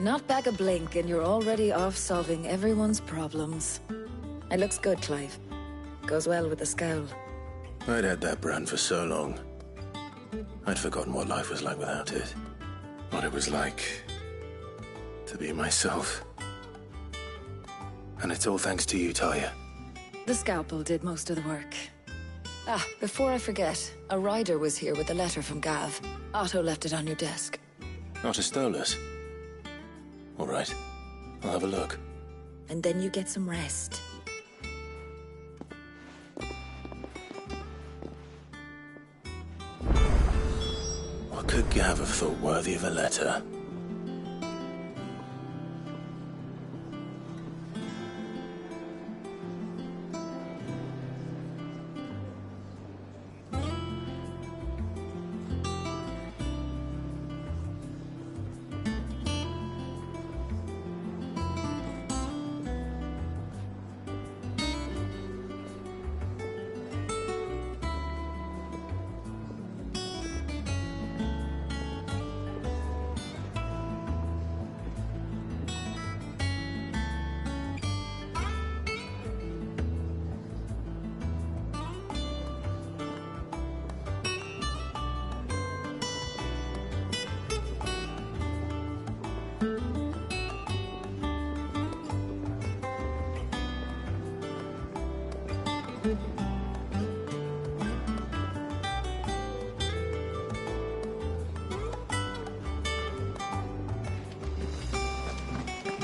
Not back a blink and you're already off solving everyone's problems. It looks good, Clive. Goes well with the scowl. I'd had that brand for so long. I'd forgotten what life was like without it. What it was like to be myself. And it's all thanks to you, Talia. The scalpel did most of the work. Ah, before I forget, a rider was here with a letter from Gav. Otto left it on your desk. Otto stole us. All right, I'll have a look. And then you get some rest. What could Gav have thought worthy of a letter?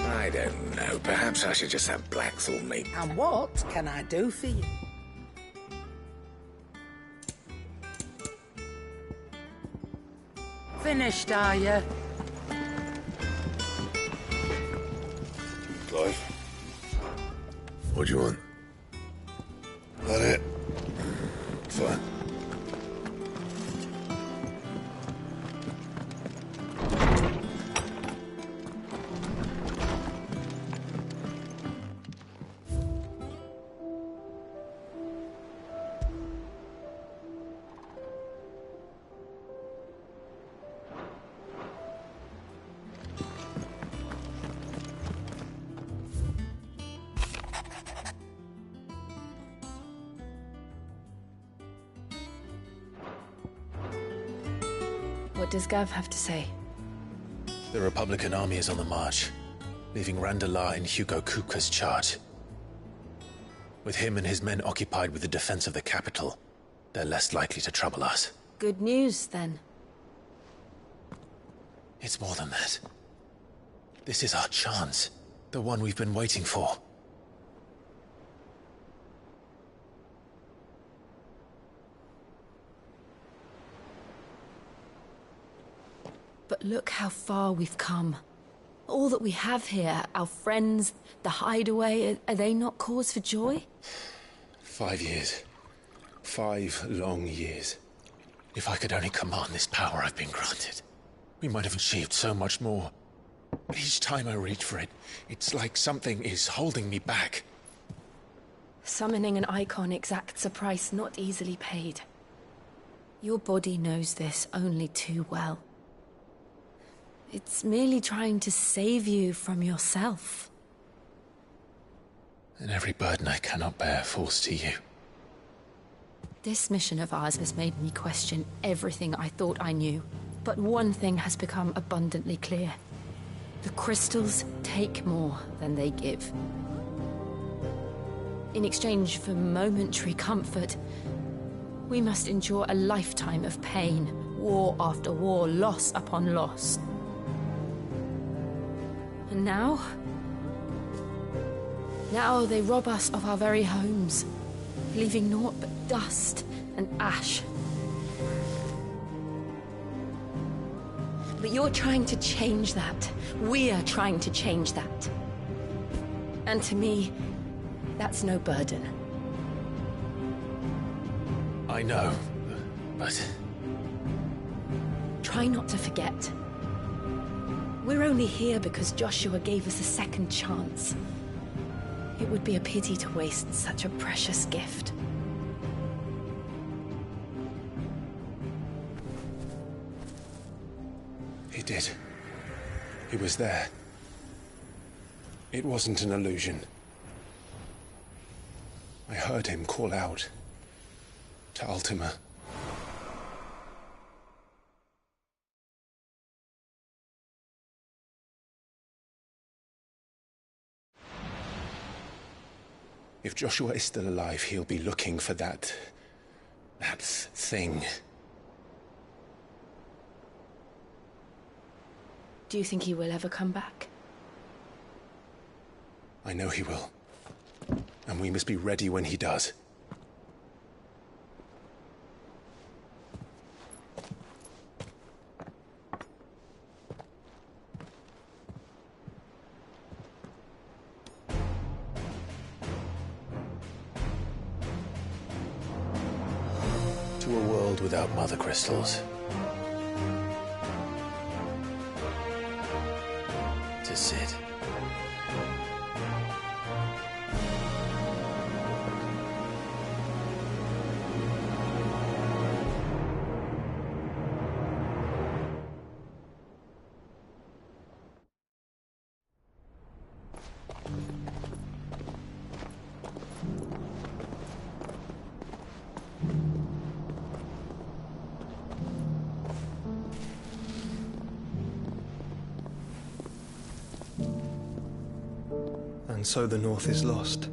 I don't know. Perhaps I should just have Blackthorn meet. And what can I do for you? Finished, are you? Clive? What do you want? That it? Fine. What does Gav have to say? The Republican army is on the march, leaving Randalar in Hugo Kupka's charge. With him and his men occupied with the defense of the capital, they're less likely to trouble us. Good news, then. It's more than that. This is our chance, the one we've been waiting for. But look how far we've come. All that we have here, our friends, the hideaway, are they not cause for joy? 5 years. 5 long years. If I could only command this power I've been granted, we might have achieved so much more. But each time I reach for it, it's like something is holding me back. Summoning an icon exacts a price not easily paid. Your body knows this only too well. It's merely trying to save you from yourself. And every burden I cannot bear falls to you. This mission of ours has made me question everything I thought I knew. But one thing has become abundantly clear. The crystals take more than they give. In exchange for momentary comfort, we must endure a lifetime of pain, war after war, loss upon loss. And now they rob us of our very homes, leaving naught but dust and ash. But you're trying to change that. We're trying to change that. And to me, that's no burden. I know, but... Try not to forget. We're only here because Joshua gave us a second chance. It would be a pity to waste such a precious gift. He did. He was there, It wasn't an illusion. I heard him call out to Ultima. If Joshua is still alive, he'll be looking for that thing. Do you think he will ever come back? I know he will. And we must be ready when he does. To a world without mother crystals. To Sid. And so the North is lost.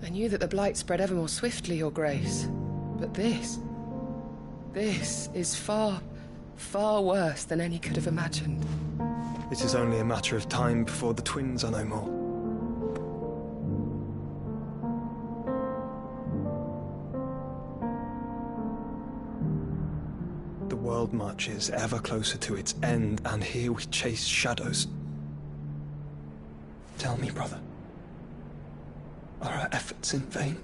I knew that the Blight spread ever more swiftly, Your Grace. But this is far, far worse than any could have imagined. It is only a matter of time before the twins are no more. The world marches ever closer to its end, and here we chase shadows. Tell me, brother, are our efforts in vain?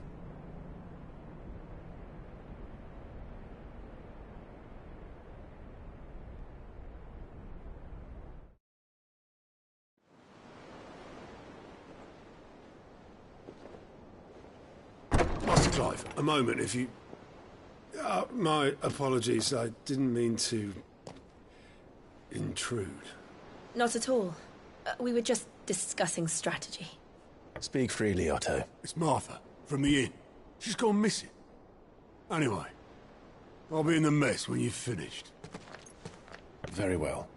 Master Clive, a moment, if you... my apologies, I didn't mean to... intrude. Not at all. We were just discussing strategy. Speak freely, Otto. It's Martha, from the inn. She's gone missing. Anyway, I'll be in the mess when you've finished. Very well.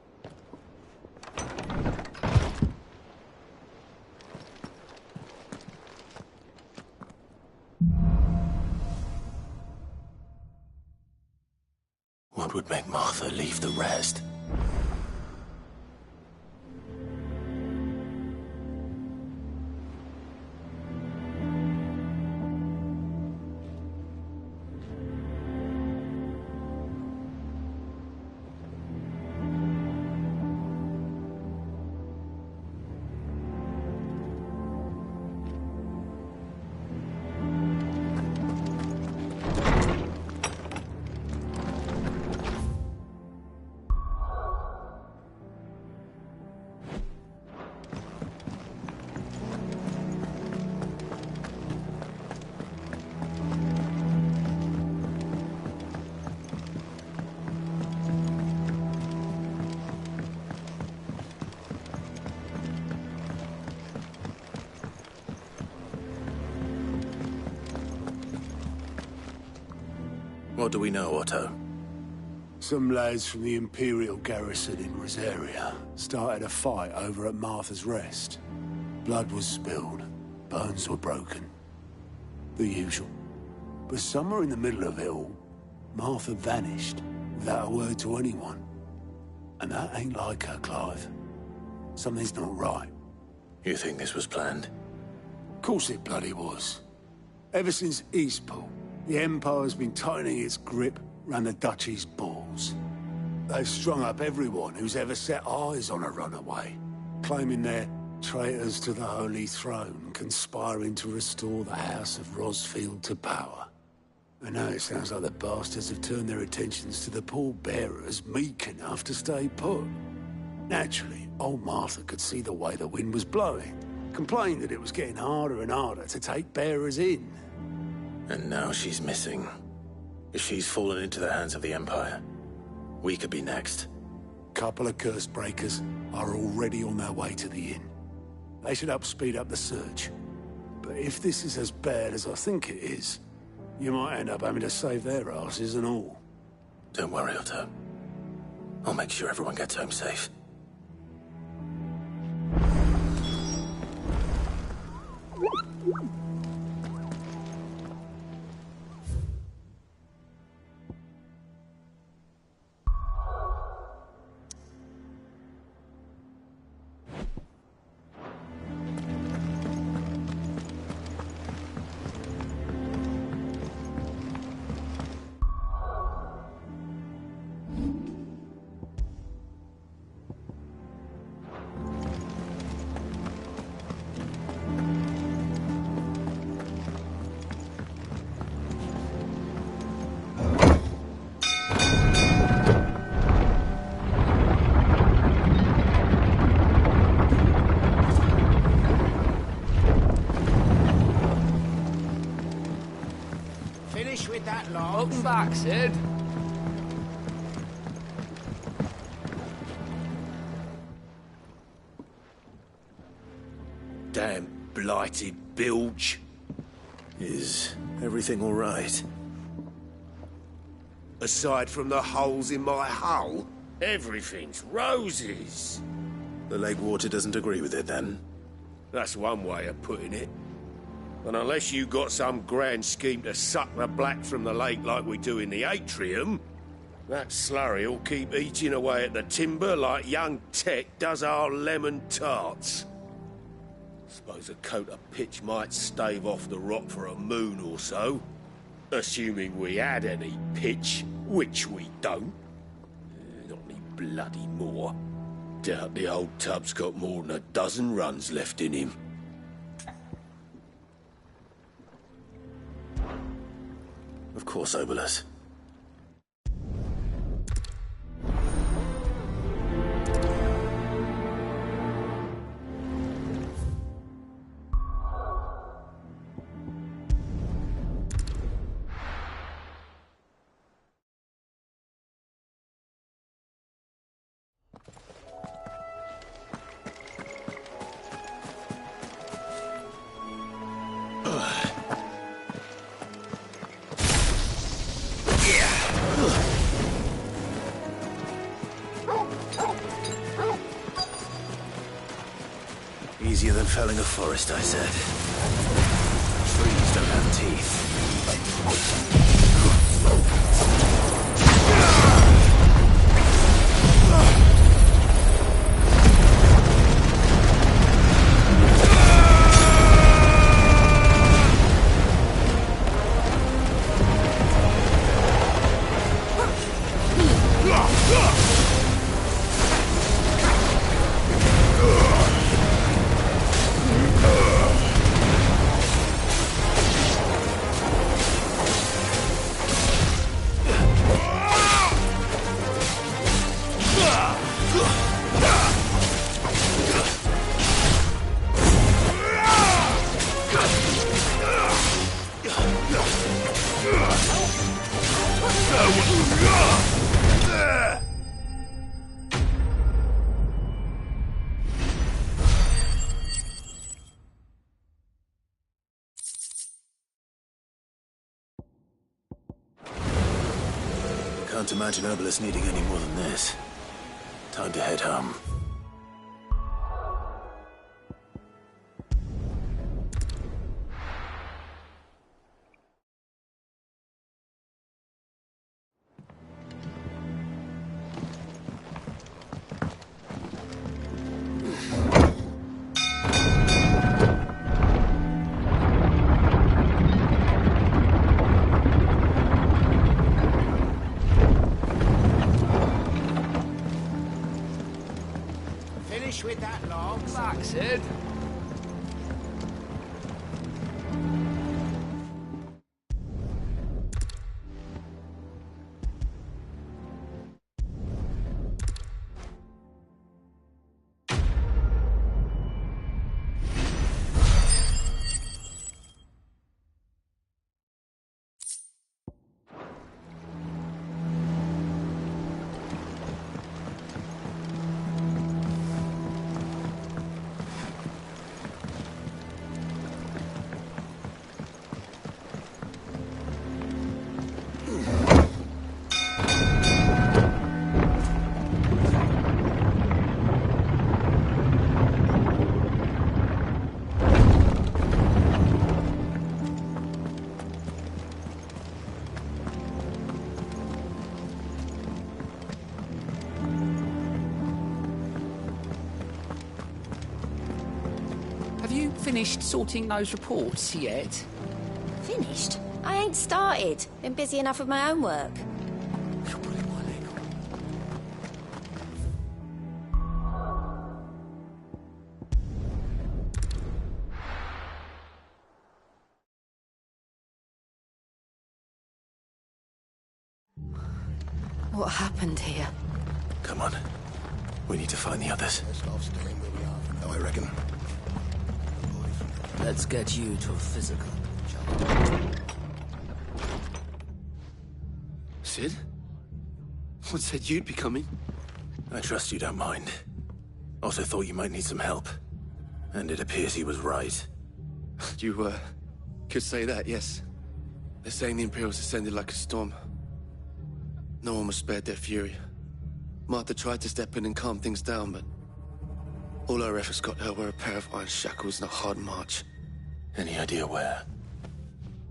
What would make Martha leave the rest? What do we know, Otto? Some lads from the Imperial garrison in Rosaria started a fight over at Martha's Rest. Blood was spilled, bones were broken. The usual. But somewhere in the middle of it all, Martha vanished without a word to anyone. And that ain't like her, Clive. Something's not right. You think this was planned? Of course it bloody was. Ever since Eastpool, the Empire's been tightening its grip round the Duchy's balls. They've strung up everyone who's ever set eyes on a runaway, claiming they're traitors to the Holy Throne, conspiring to restore the House of Rosfield to power. And now it sounds like the bastards have turned their attentions to the pallbearers meek enough to stay put. Naturally, old Martha could see the way the wind was blowing, complained that it was getting harder and harder to take bearers in. And now she's missing. If she's fallen into the hands of the Empire, we could be next. couple of curse breakers are already on their way to the inn. They should help speed up the search. But if this is as bad as I think it is, you might end up having to save their asses and all. Don't worry, Otto. I'll make sure everyone gets home safe. Finish with that lot. Welcome back, Sid. Damn blighted bilge. Is everything all right? Aside from the holes in my hull, everything's roses. The lake water doesn't agree with it, then? That's one way of putting it. And unless you got some grand scheme to suck the black from the lake like we do in the atrium, that slurry'll keep eating away at the timber like young Tech does our lemon tarts. Suppose a coat of pitch might stave off the rot for a moon or so. Assuming we had any pitch, which we don't. Not any bloody more. Doubt the old tub's got more than a dozen runs left in him. Of course, Obolus. Easier than felling a forest, I said. Trees don't have teeth. Can't imagine Obolus needing any more than this. Time to head home. Finish with that lot. Back, Sid. finished sorting those reports yet? Finished? I ain't started. Been busy enough with my own work. What happened here? Come on. We need to find the others. Oh, I reckon. Let's get you to a physical. Sid? What said you'd be coming? I trust you don't mind. Also thought you might need some help. And it appears he was right. You, could say that, yes. They're saying the Imperials descended like a storm. No one was spared their fury. Martha tried to step in and calm things down, but all our efforts got her were a pair of iron shackles and a hard march. Any idea where?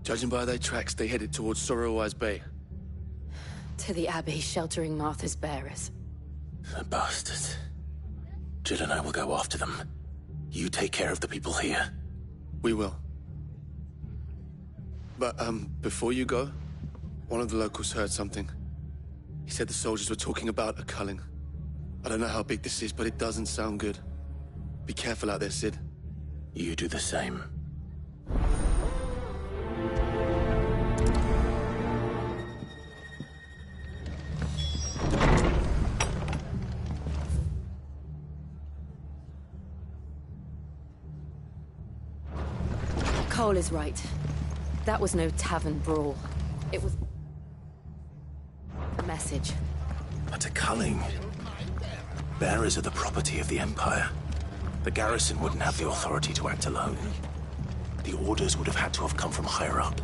Judging by their tracks, they headed towards Sorrowwise Bay. To the Abbey sheltering Martha's bearers. The bastards. Jill and I will go after them. You take care of the people here. We will. But, before you go, one of the locals heard something. He said the soldiers were talking about a culling. I don't know how big this is, but it doesn't sound good. Be careful out there, Sid. You do the same. Cole is right. That was no tavern brawl. It was a message. But a culling. Bearers are the property of the Empire. The garrison wouldn't have the authority to act alone. The orders would have had to have come from higher up.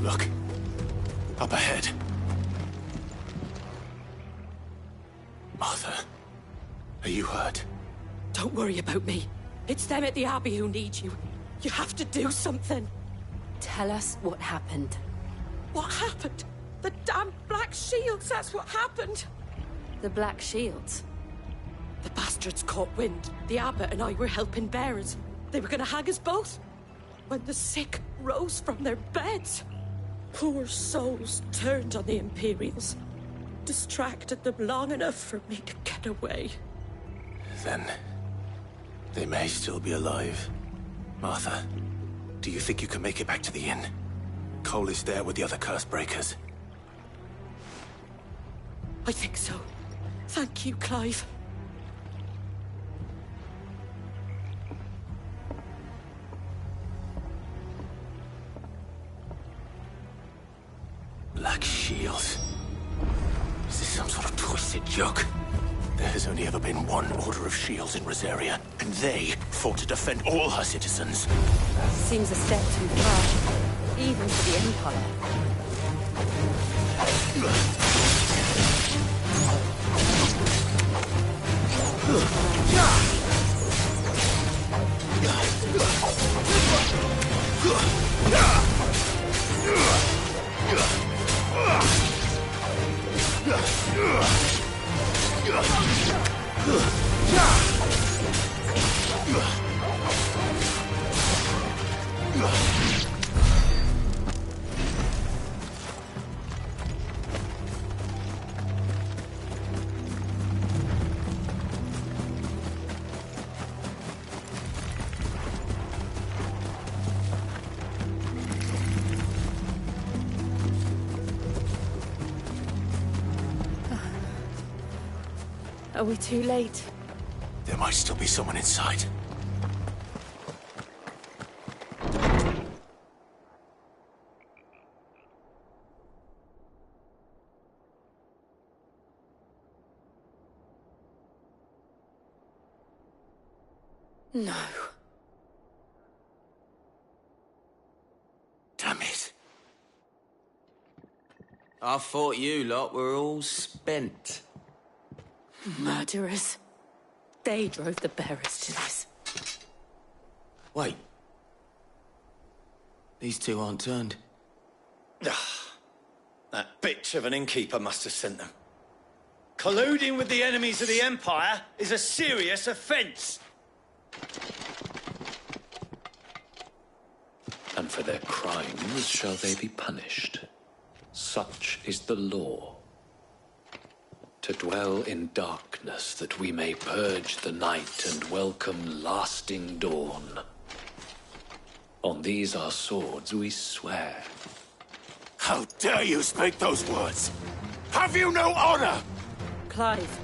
Look. Up ahead. Martha, are you hurt? Don't worry about me. It's them at the Abbey who need you. You have to do something. Tell us what happened. What happened? The damn Black Shields, that's what happened. The Black Shields? The bastards caught wind. The Abbot and I were helping bearers. They were gonna hang us both. When the sick rose from their beds, poor souls turned on the Imperials. Distracted them long enough for me to get away. Then they may still be alive. Martha, do you think you can make it back to the inn? Cole is there with the other curse breakers. I think so. Thank you, Clive. Black Shields. Is this some sort of twisted joke? There has only ever been one Order of Shields in Rosaria, and they fought to defend all her citizens. Seems a step too far, even for the Empire. Are we too late? There might still be someone inside. No. Damn it. I thought you lot were all spent. Murderers. They drove the bearers to this. Wait. These two aren't turned. That bitch of an innkeeper must have sent them. Colluding with the enemies of the Empire is a serious offence. And for their crimes shall they be punished. Such is the law. To dwell in darkness that we may purge the night and welcome lasting dawn. On these our swords we swear. How dare you speak those words? Have you no honor? Clive.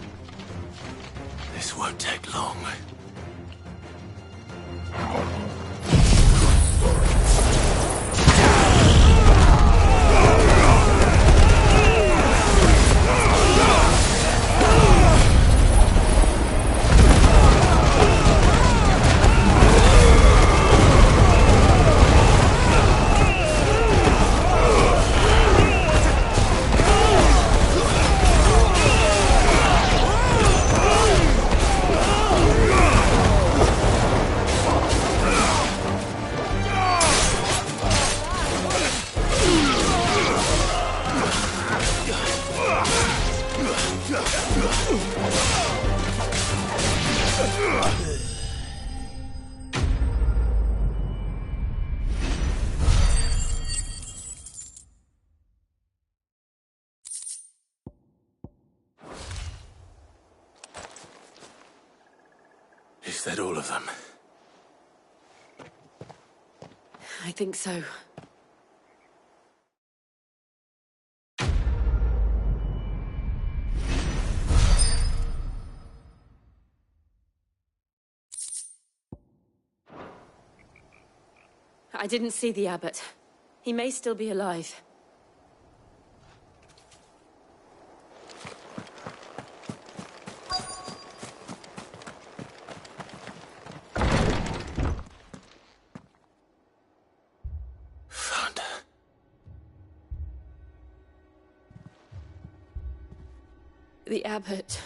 This won't take long. Is that all of them? I think so. I didn't see the abbot. He may still be alive. Found her. The abbot.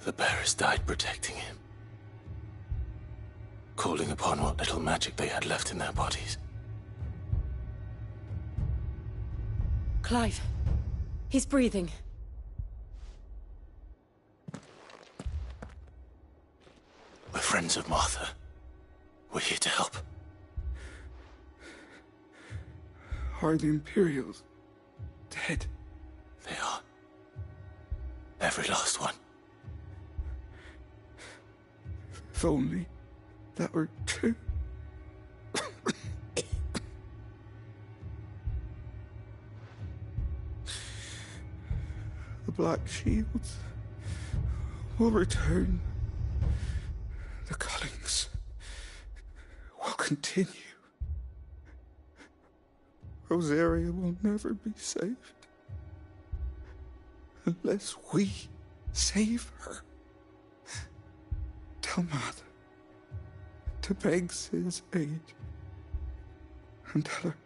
The bearers died protecting him. Calling upon what little magic they had left in their bodies. Clive. He's breathing. We're friends of Martha. We're here to help. Are the Imperials dead? They are. Every last one. If only that were true. The Black Shields will return. The Cullings will continue. Rosaria will never be saved unless we save her. Tell Mother to beg Sid's aid and tell her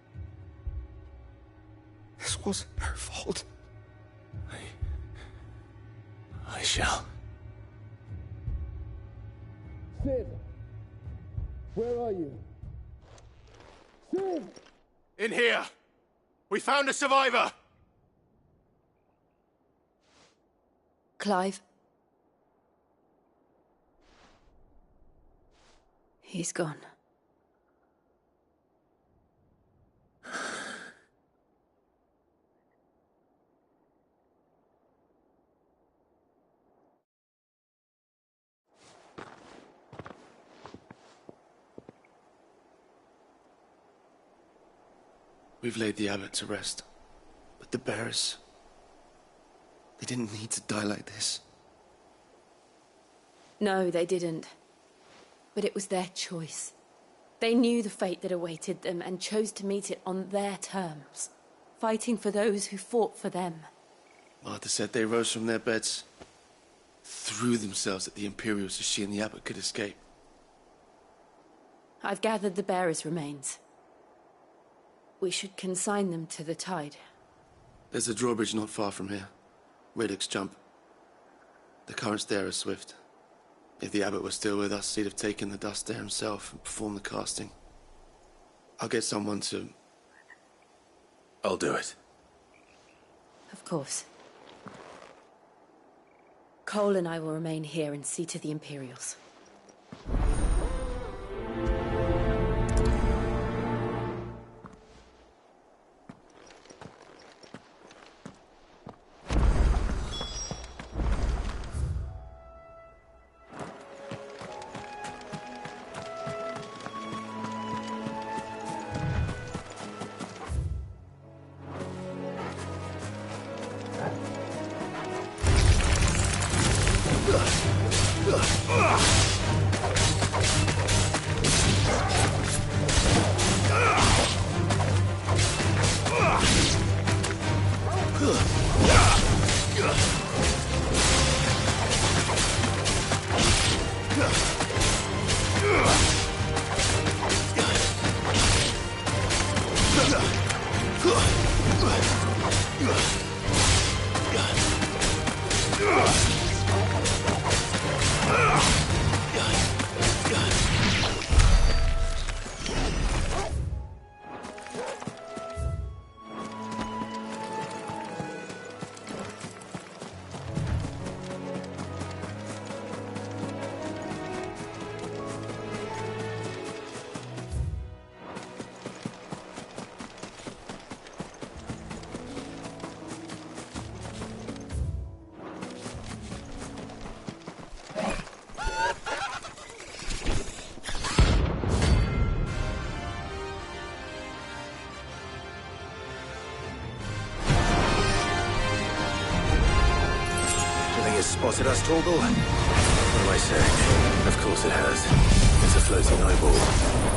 this wasn't her fault. I shall. Sid! Where are you? Sid! In here! We found a survivor! Clive. He's gone. We've laid the abbot to rest. But the bearers... they didn't need to die like this. No, they didn't. But it was their choice. They knew the fate that awaited them and chose to meet it on their terms, fighting for those who fought for them. Martha said they rose from their beds, threw themselves at the Imperials so she and the Abbot could escape. I've gathered the bearers' remains. We should consign them to the tide. There's a drawbridge not far from here. Radix Jump. The currents there are swift. If the Abbot was still with us, he'd have taken the dust there himself and performed the casting. I'll get someone to... I'll do it. Of course. Cole and I will remain here and see to the Imperials. Spotted us, Torgal? What am I saying? Of course it has. It's a floating eyeball.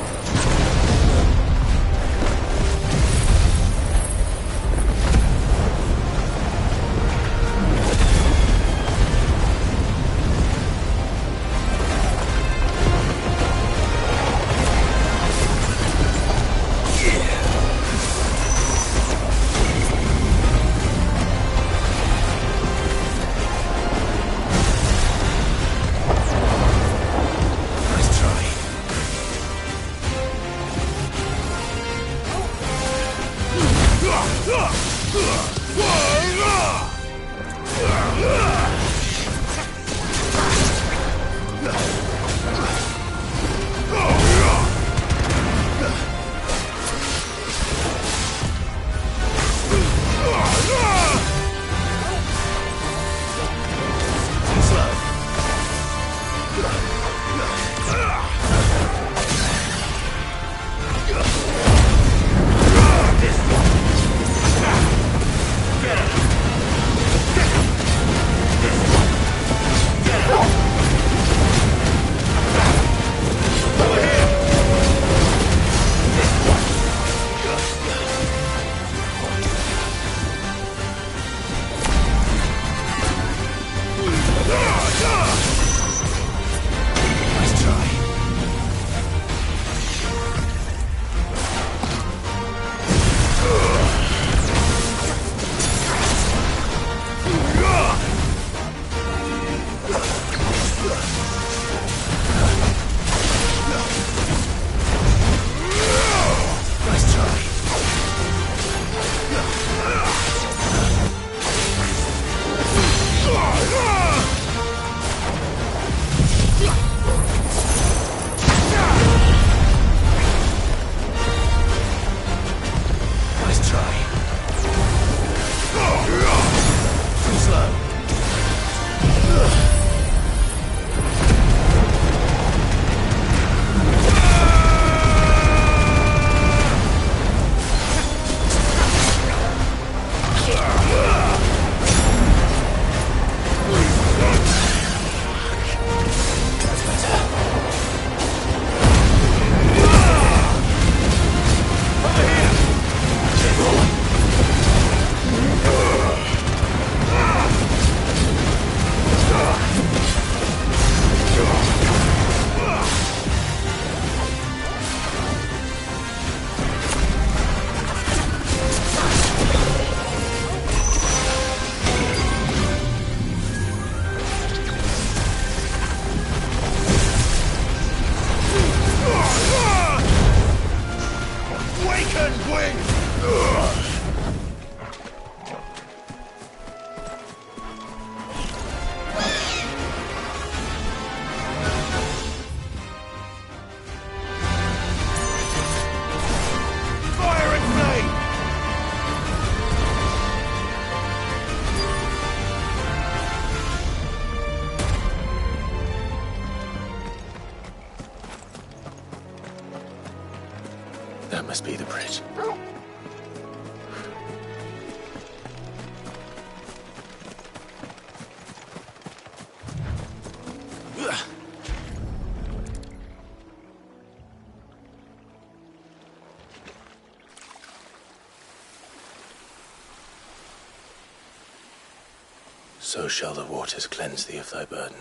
So shall the waters cleanse thee of thy burden,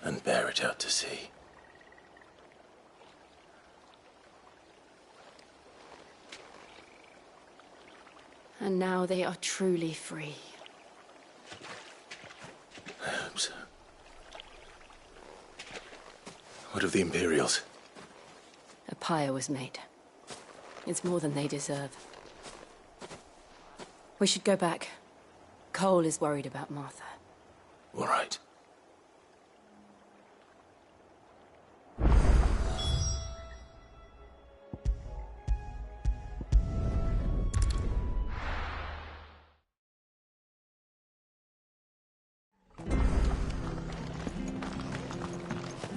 and bear it out to sea. And now they are truly free. I hope so. What of the Imperials? A pyre was made. It's more than they deserve. We should go back. Cole is worried about Martha. All right.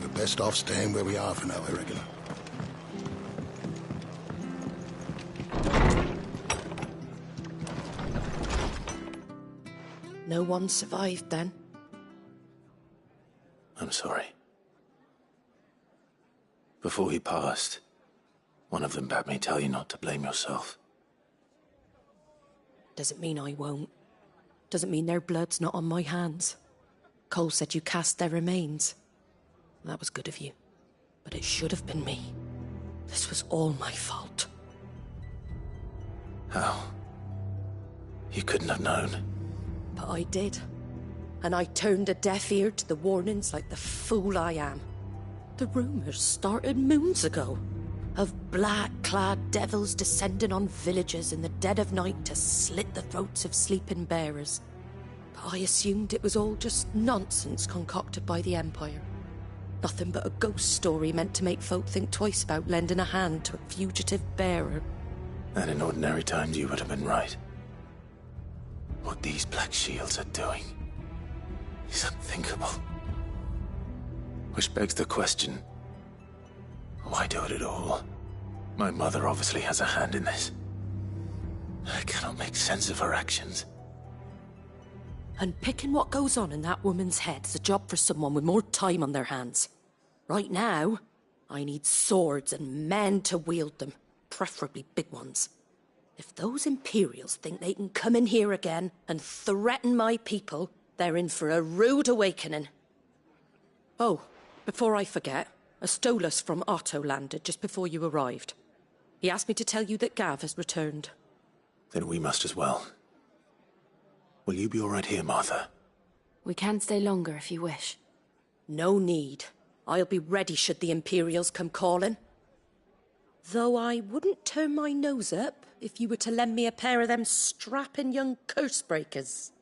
We're best off staying where we are for now, I reckon. No one survived then? I'm sorry. Before he passed, one of them bade me tell you not to blame yourself. Doesn't mean I won't. Doesn't mean their blood's not on my hands. Cole said you cast their remains. That was good of you. But it should have been me. This was all my fault. How? You couldn't have known. But I did. And I turned a deaf ear to the warnings like the fool I am. The rumours started moons ago. Of black-clad devils descending on villages in the dead of night to slit the throats of sleeping bearers. But I assumed it was all just nonsense concocted by the Empire. Nothing but a ghost story meant to make folk think twice about lending a hand to a fugitive bearer. And in ordinary times you would have been right. What these Black Shields are doing is unthinkable. Which begs the question, why do it at all? My mother obviously has a hand in this. I cannot make sense of her actions. And picking what goes on in that woman's head is a job for someone with more time on their hands. Right now, I need swords and men to wield them, preferably big ones. If those Imperials think they can come in here again and threaten my people, they're in for a rude awakening. Oh, before I forget, a Stolas from Otto landed just before you arrived. He asked me to tell you that Gav has returned. Then we must as well. Will you be all right here, Martha? We can stay longer if you wish. No need. I'll be ready should the Imperials come calling. Though I wouldn't turn my nose up if you were to lend me a pair of them strapping young curse-breakers.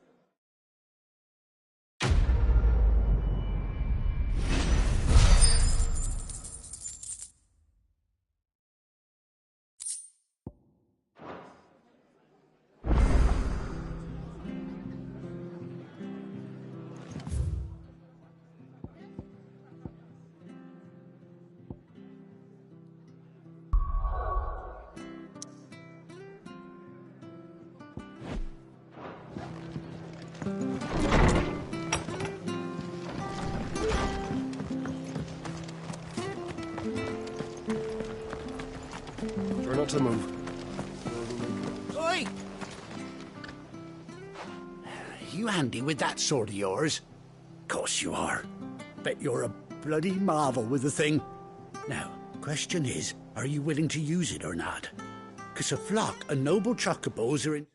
Try not to move. Oi! You handy with that sword of yours? Course you are. Bet you're a bloody marvel with the thing. Now, question is, are you willing to use it or not? 'Cause a flock of noble chocobos are in...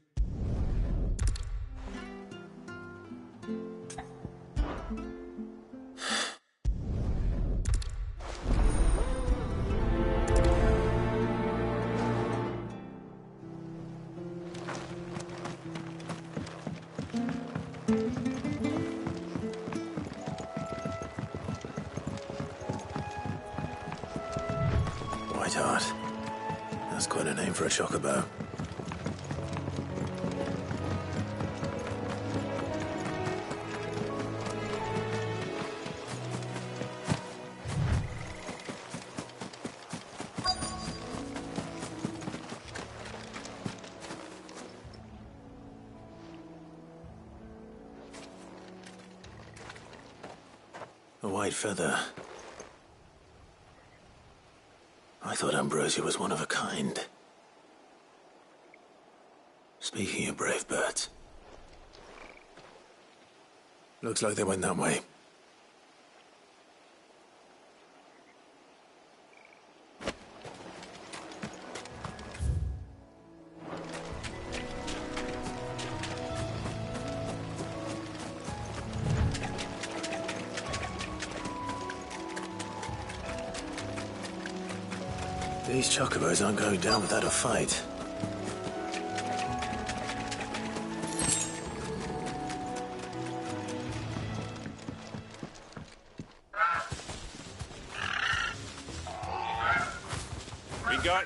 Whiteheart. That's quite a name for a chocobo. A white feather. I thought Ambrosia was one of a kind. Speaking of brave birds, Looks like they went that way. These chocobos aren't going down without a fight. We got...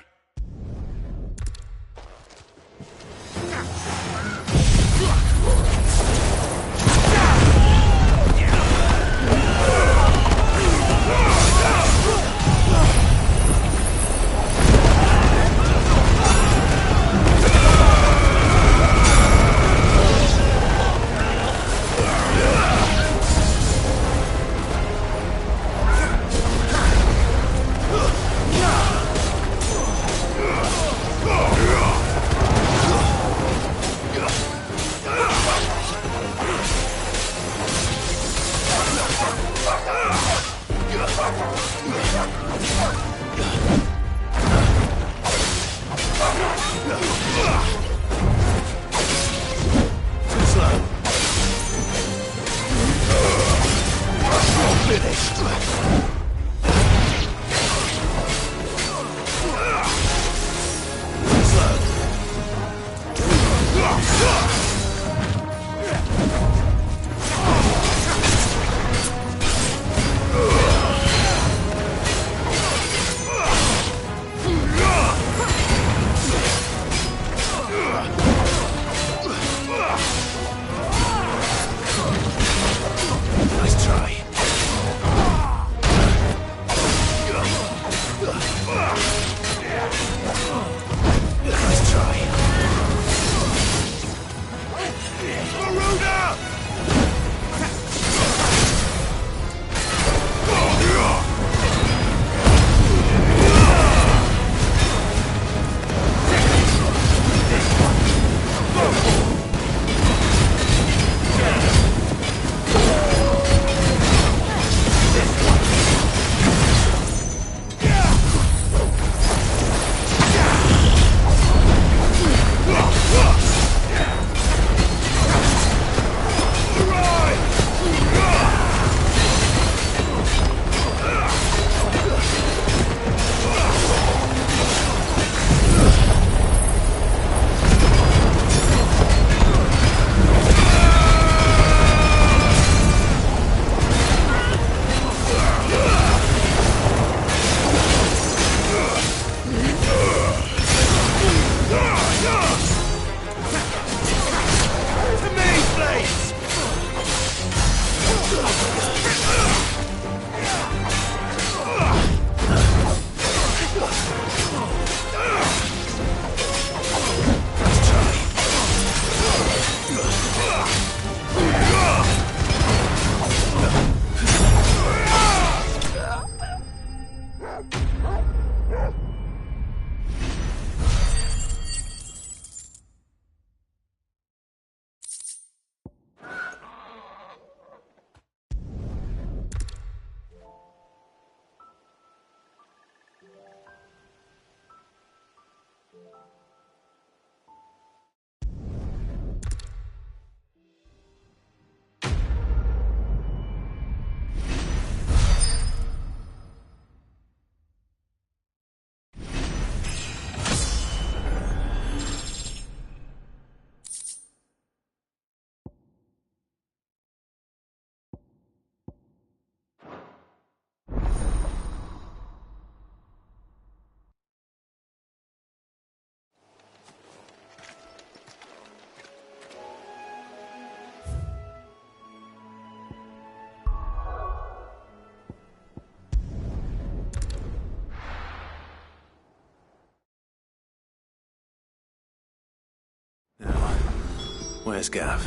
Where's Gav?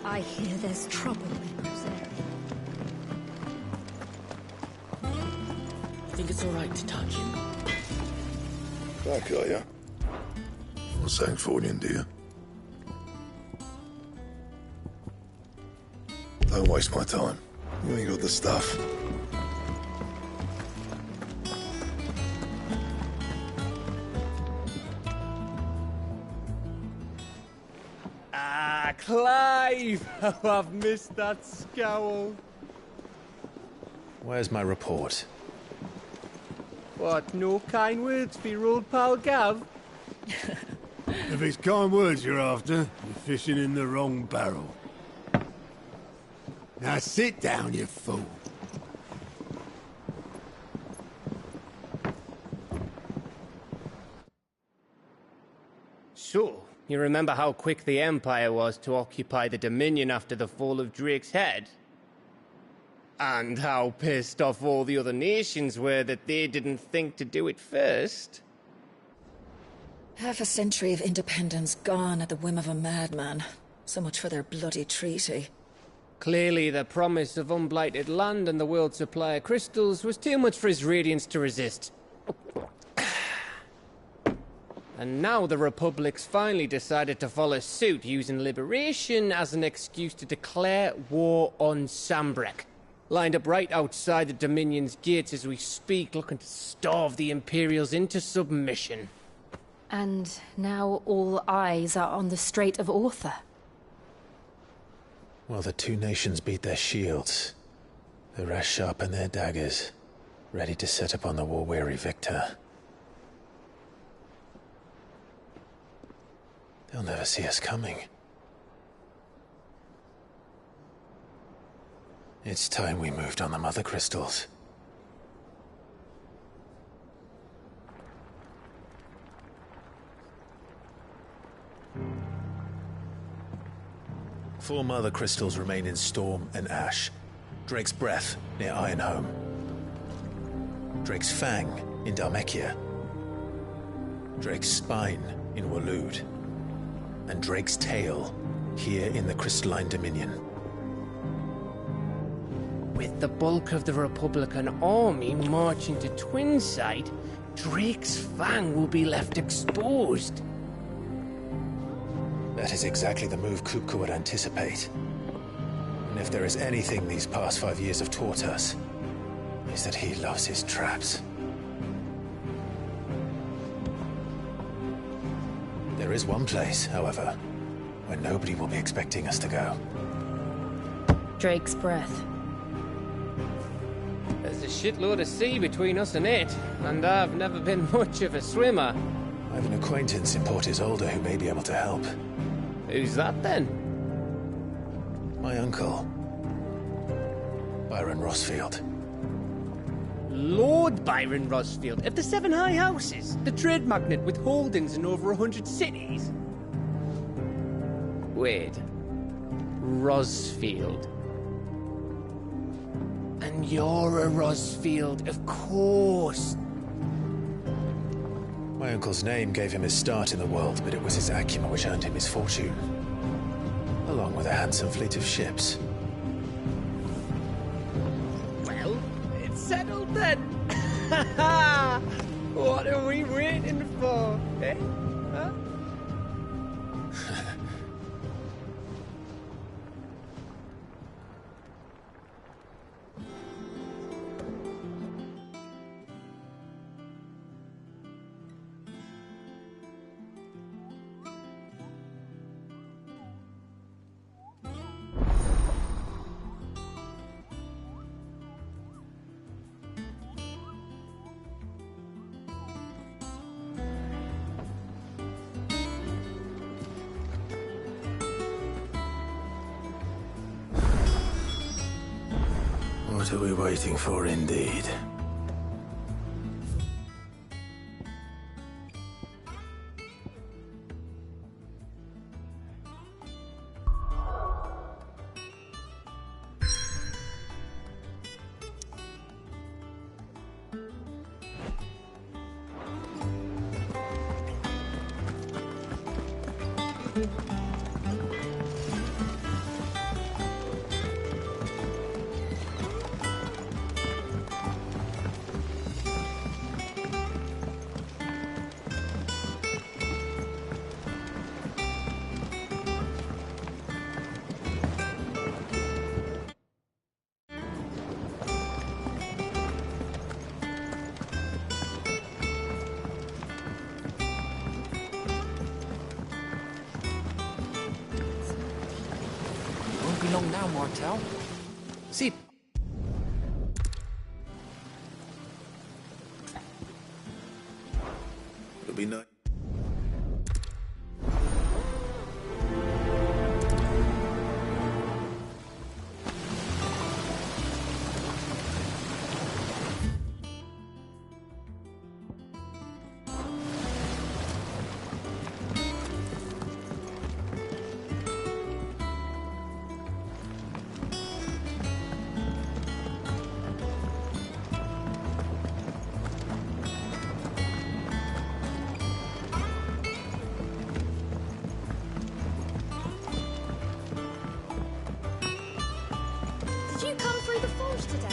I hear there's trouble in this area. I think it's all right to touch him. Back, are ya? What's something for you, dear? Don't waste my time. You ain't got the stuff. Ah, Clive! Oh, I've missed that scowl. Where's my report? What, no kind words for your old pal Gav? If it's kind words you're after, you're fishing in the wrong barrel. Now sit down, you fool. So, you remember how quick the Empire was to occupy the Dominion after the fall of Drake's head? And how pissed off all the other nations were that they didn't think to do it first? Half a century of independence gone at the whim of a madman. So much for their bloody treaty. Clearly, the promise of unblighted land and the world's supply of crystals was too much for his radiance to resist. And now the Republic's finally decided to follow suit, using liberation as an excuse to declare war on Sambrek. Lined up right outside the Dominion's gates as we speak, looking to starve the Imperials into submission. And now all eyes are on the Strait of Author. Well, the two nations beat their shields. The rest sharpen their daggers, ready to set upon the war-weary victor. They'll never see us coming. It's time we moved on the Mother Crystals. Four Mother Crystals remain in Storm and Ash. Drake's Breath near Ironhome. Drake's Fang in Dhalmekia. Drake's Spine in Waloed. And Drake's Tail here in the Crystalline Dominion. With the bulk of the Republican army marching to Twinside, Drake's Fang will be left exposed. That is exactly the move Kupka would anticipate. And if there is anything these past 5 years have taught us, is that he loves his traps. There is one place, however, where nobody will be expecting us to go. Drake's Breath. There's a shitload of sea between us and it, and I've never been much of a swimmer. I have an acquaintance in Port Isolde who may be able to help. Who's that then? My uncle, Byron Rosfield. Lord Byron Rosfield of the Seven High Houses, the trade magnate with holdings in over 100 cities. Wait, Rosfield. And you're a Rosfield, of course. My uncle's name gave him his start in the world, but it was his acumen which earned him his fortune. Along with a handsome fleet of ships. Well, it's settled then. What are we waiting for, eh? Huh? What are we waiting for, indeed? along now, Martel. See... It'll be nice. Did you come through the forge today?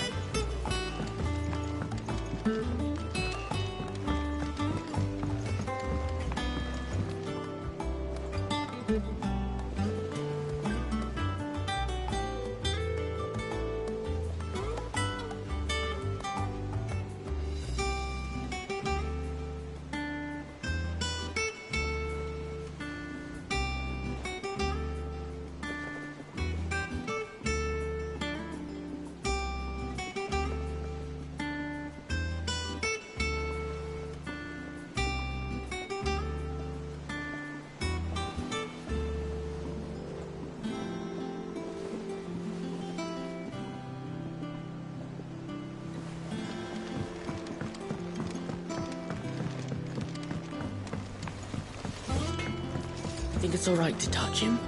Think it's all right to touch him?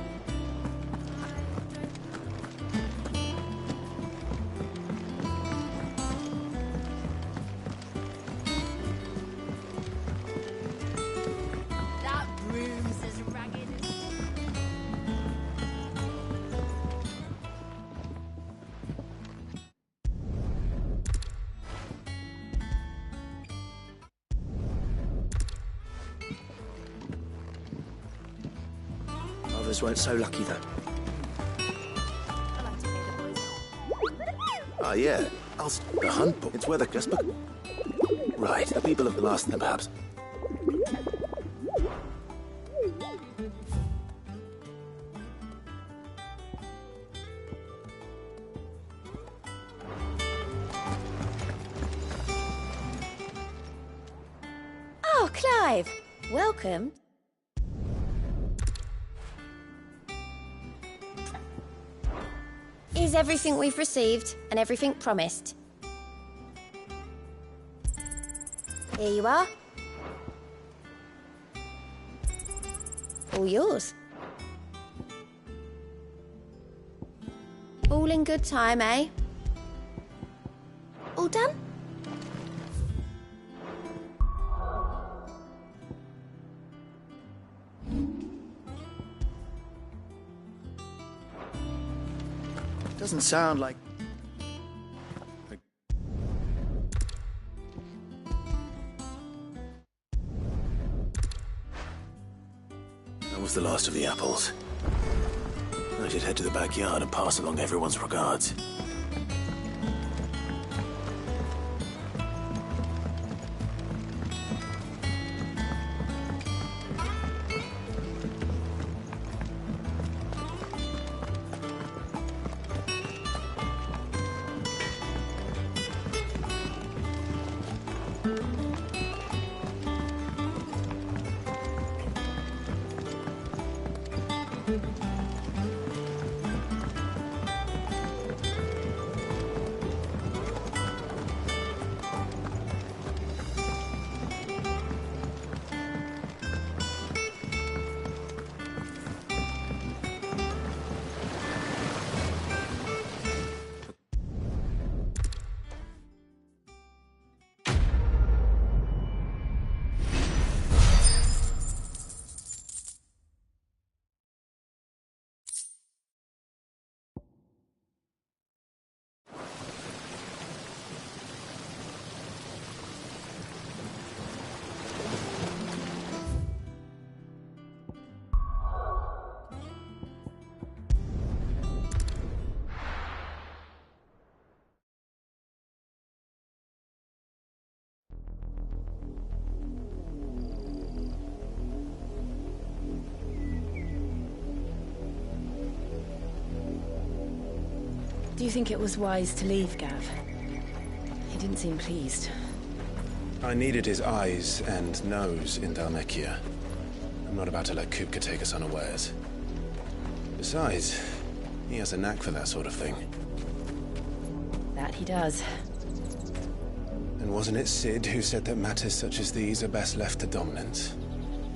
That broom's as ragged as... Others weren't so lucky, though. Ah, yeah. The hunt book. It's where the CRASHBASHUK... Right, the people of the last thing, perhaps. Oh, Clive! Welcome. Is everything we've received and everything promised? Here you are. All yours. All in good time, eh? All done? Doesn't sound like... That was the last of the apples. I should head to the backyard and pass along everyone's regards. Do you think it was wise to leave, Gav? He didn't seem pleased. I needed his eyes and nose in Dhalmekia. I'm not about to let Kupka take us unawares. Besides, he has a knack for that sort of thing. That he does. And wasn't it Sid who said that matters such as these are best left to dominance?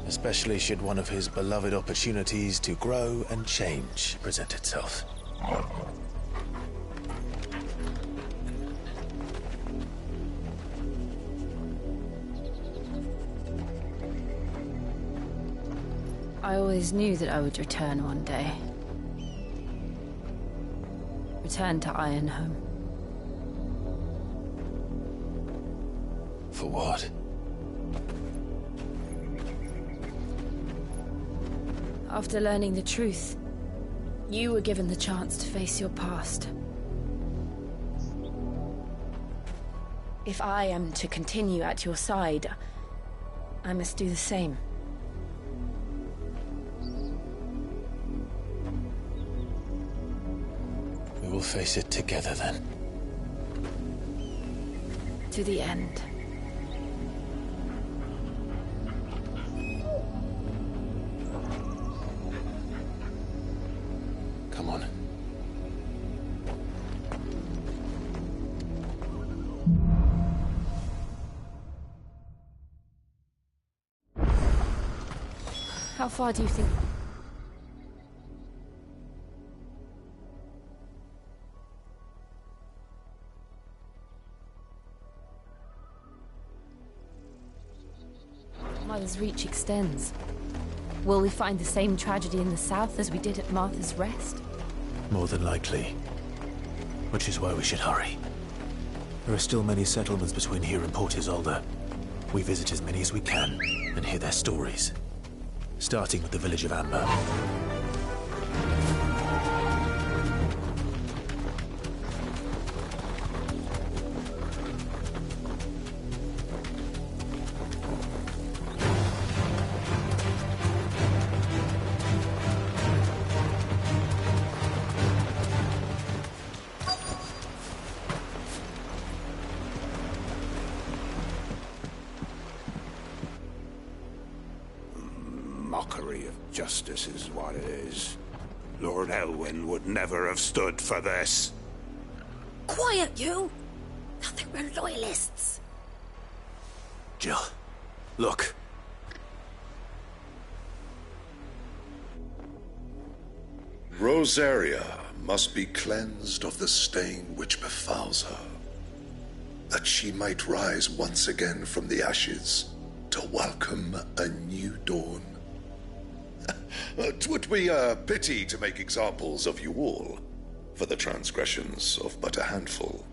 Especially should one of his beloved opportunities to grow and change present itself. I always knew that I would return one day. Return to Ironhome. For what? After learning the truth, you were given the chance to face your past. If I am to continue at your side, I must do the same. We will face it together then. To the end. Come on. How far do you think? Mother's reach extends. Will we find the same tragedy in the south as we did at Martha's Rest? More than likely. Which is why we should hurry. There are still many settlements between here and Port Isolde. We visit as many as we can and hear their stories. Starting with the village of Amber. Mockery of justice is what it is. Lord Elwyn would never have stood for this. Quiet, you! Nothing, we're loyalists. Jill, look. Rosaria must be cleansed of the stain which befouls her, that she might rise once again from the ashes to welcome a new dawn. 'Twould be a pity to make examples of you all for the transgressions of but a handful.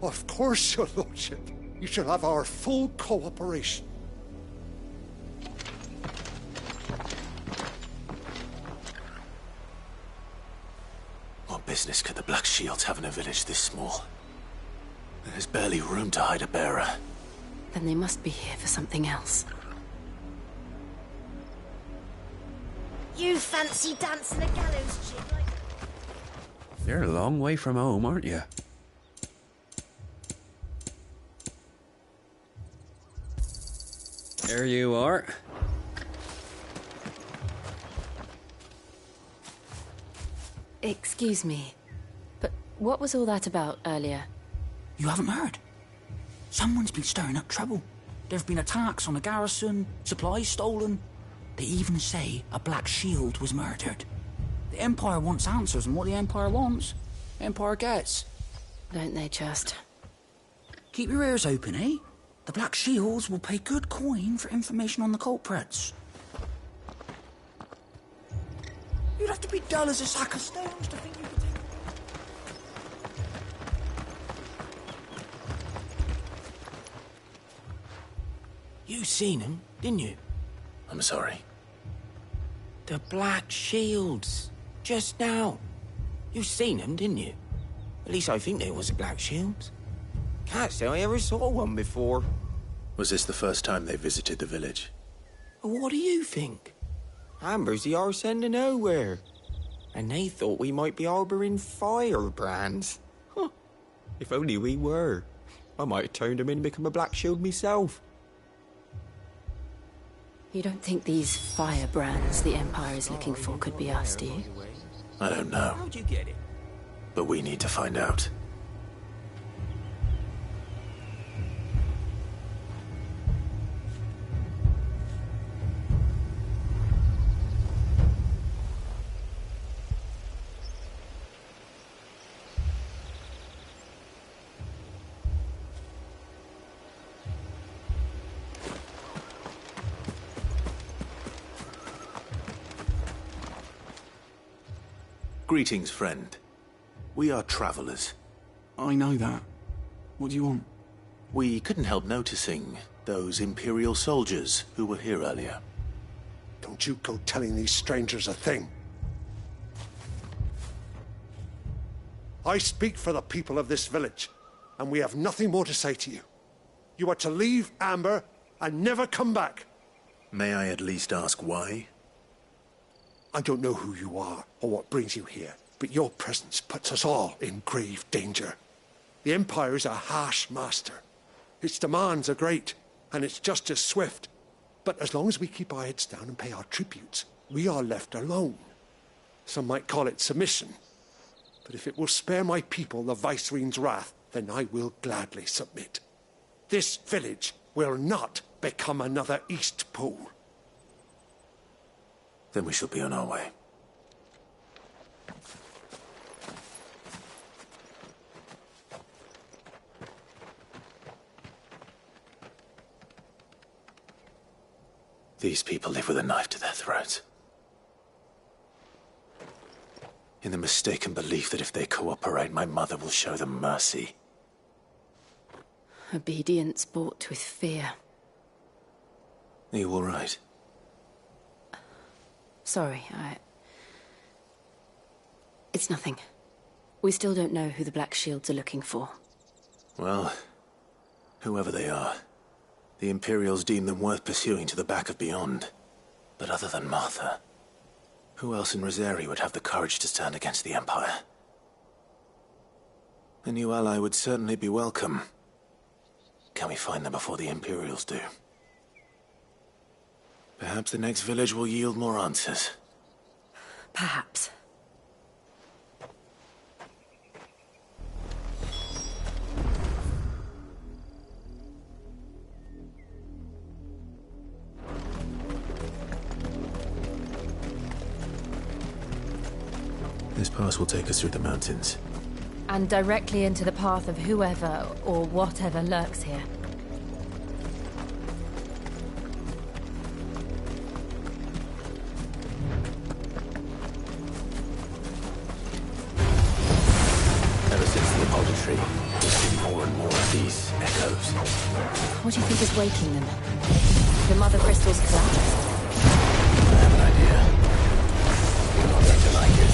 Of course, your lordship. You shall have our full cooperation. What business could the Black Shields have in a village this small? There's barely room to hide a bearer. Then they must be here for something else. You fancy dancing a gallows jig like... You're a long way from home, aren't you? There you are. Excuse me, but what was all that about earlier? You haven't heard? Someone's been stirring up trouble. There have been attacks on the garrison, supplies stolen. They even say a Black Shield was murdered. The Empire wants answers, and what the Empire wants, the Empire gets. Don't they just? Keep your ears open, eh? The Black Shields will pay good coin for information on the culprits. You'd have to be dull as a sack of stones to think you could take... You seen him, didn't you? I'm sorry. The Black Shields. Just now. You seen them, didn't you? At least I think there was a Black Shield. Can't say I ever saw one before. Was this the first time they visited the village? What do you think? Amber's the arse end of nowhere. And they thought we might be harbouring firebrands. Huh. If only we were. I might have turned them in and become a Black Shield myself. You don't think these firebrands the Empire is looking for could be us, do you? I don't know. How'd you get it? But we need to find out. Greetings, friend. We are travelers. I know that. What do you want? We couldn't help noticing those Imperial soldiers who were here earlier. Don't you go telling these strangers a thing. I speak for the people of this village, and we have nothing more to say to you. You are to leave Amber and never come back. May I at least ask why? I don't know who you are or what brings you here, but your presence puts us all in grave danger. The Empire is a harsh master. Its demands are great, and its justice swift. But as long as we keep our heads down and pay our tributes, we are left alone. Some might call it submission. But if it will spare my people the Viceroy's wrath, then I will gladly submit. This village will not become another Eastpool. Then we shall be on our way. These people live with a knife to their throats. In the mistaken belief that if they cooperate, my mother will show them mercy. Obedience bought with fear. Are you all right? Sorry, It's nothing. We still don't know who the Black Shields are looking for. Well, whoever they are, the Imperials deem them worth pursuing to the back of beyond. But other than Martha, who else in Rosari would have the courage to stand against the Empire? A new ally would certainly be welcome. Can we find them before the Imperials do? Perhaps the next village will yield more answers. Perhaps. This pass will take us through the mountains. And directly into the path of whoever or whatever lurks here. Ever since the apology, we've seen more and more of these echoes. What do you think is waking them? The Mother Crystal's collapsed? I have an idea. You're not going to like it.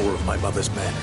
more of my mother's men.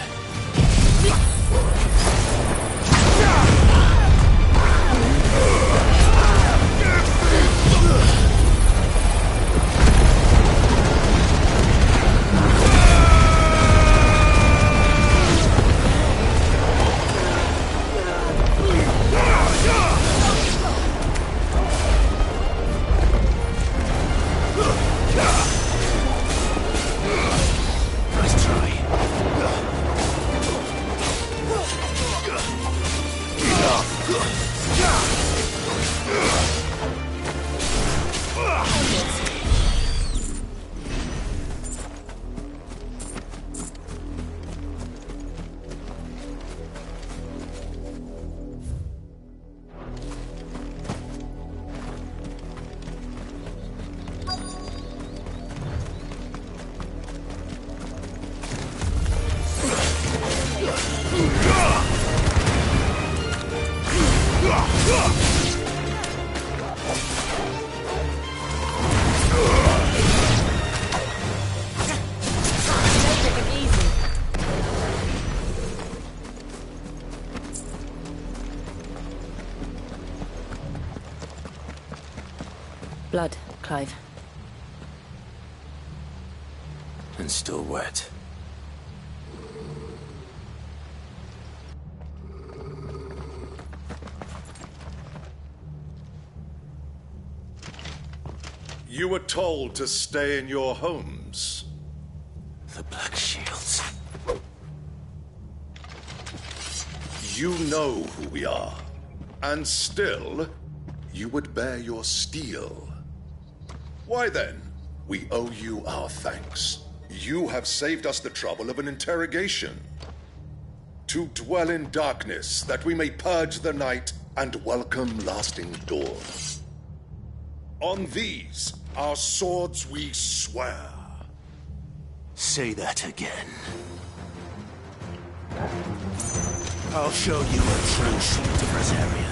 Blood, Clive. And still wet. You were told to stay in your homes. The Black Shields. You know who we are. And still, you would bear your steel. Why then, we owe you our thanks. You have saved us the trouble of an interrogation. To dwell in darkness, that we may purge the night and welcome lasting dawn. On these, our swords we swear. Say that again. I'll show you a true shield of Rosaria.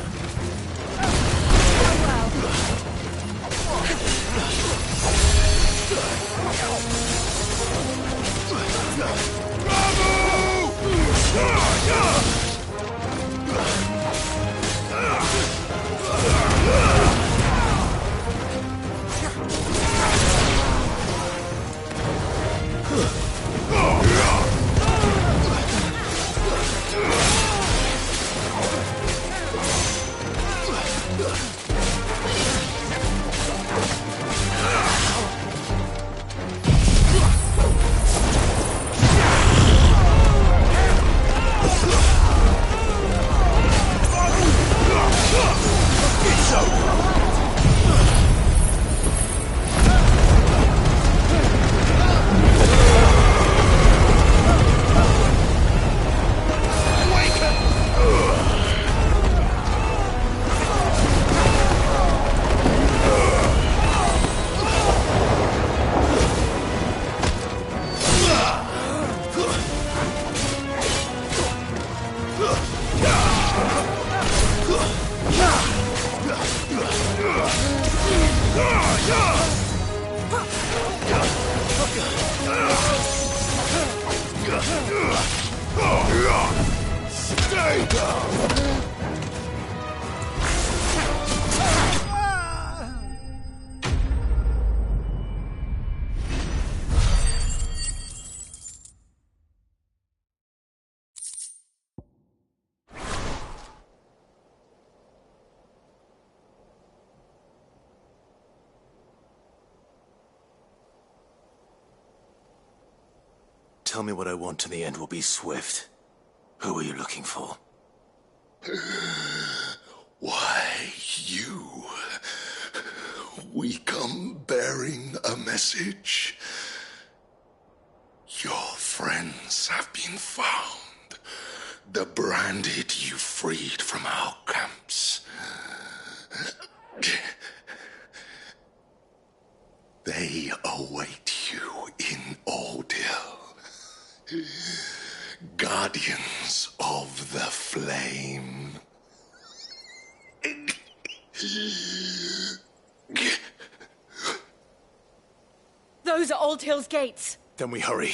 Stay down! Tell me what I want and the end will be swift. Who are you looking for? Why, you. We come bearing a message. Your friends have been found. The branded you freed from our camps. They await you in Ordeal. Guardians of the Flame. Those are Old Hill's gates. Then we hurry.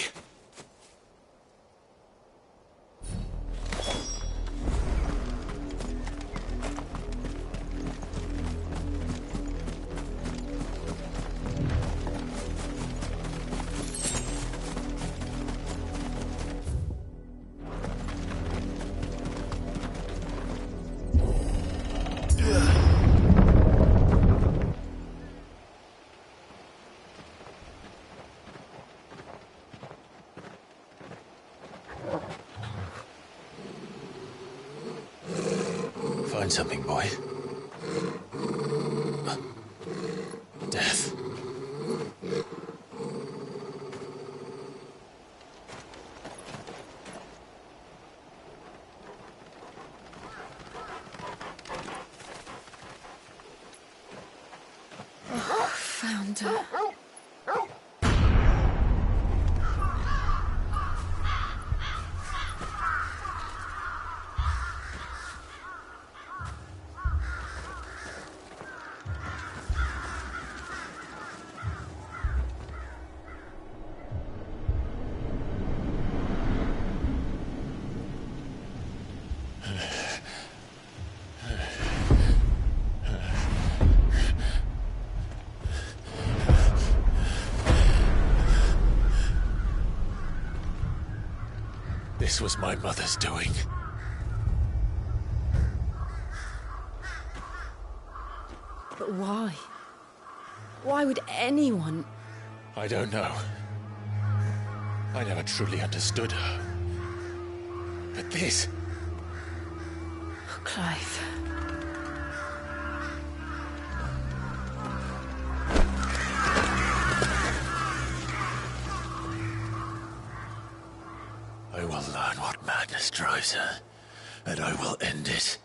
find something, boy. Death. Found her. This was my mother's doing. But why? Why would anyone... I don't know. I never truly understood her. But this... Oh, Clive. I will learn what madness drives her, and I will end it.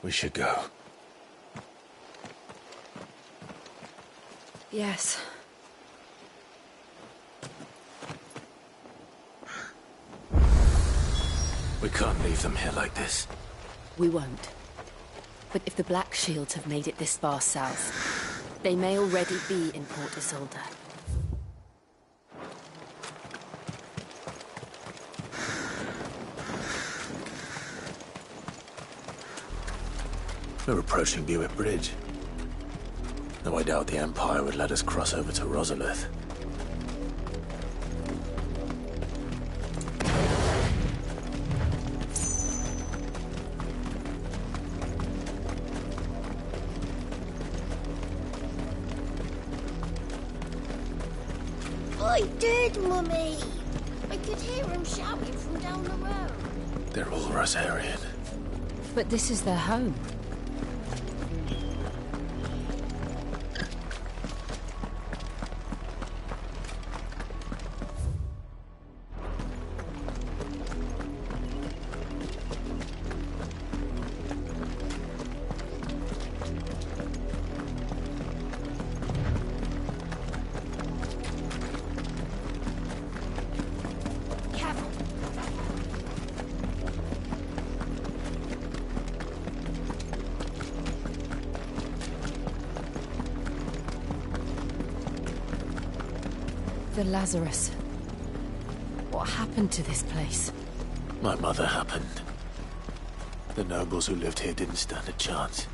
We should go. Yes. We can't leave them here like this. We won't. But if the Black Shields have made it this far south, they may already be in Port Isolde. We're approaching Buick Bridge. Though I doubt the Empire would let us cross over to Rosalith. I did, Mummy! I could hear him shouting from down the road. They're all Rosarian. But this is their home. The Lazarus. What happened to this place? My mother happened. The nobles who lived here didn't stand a chance.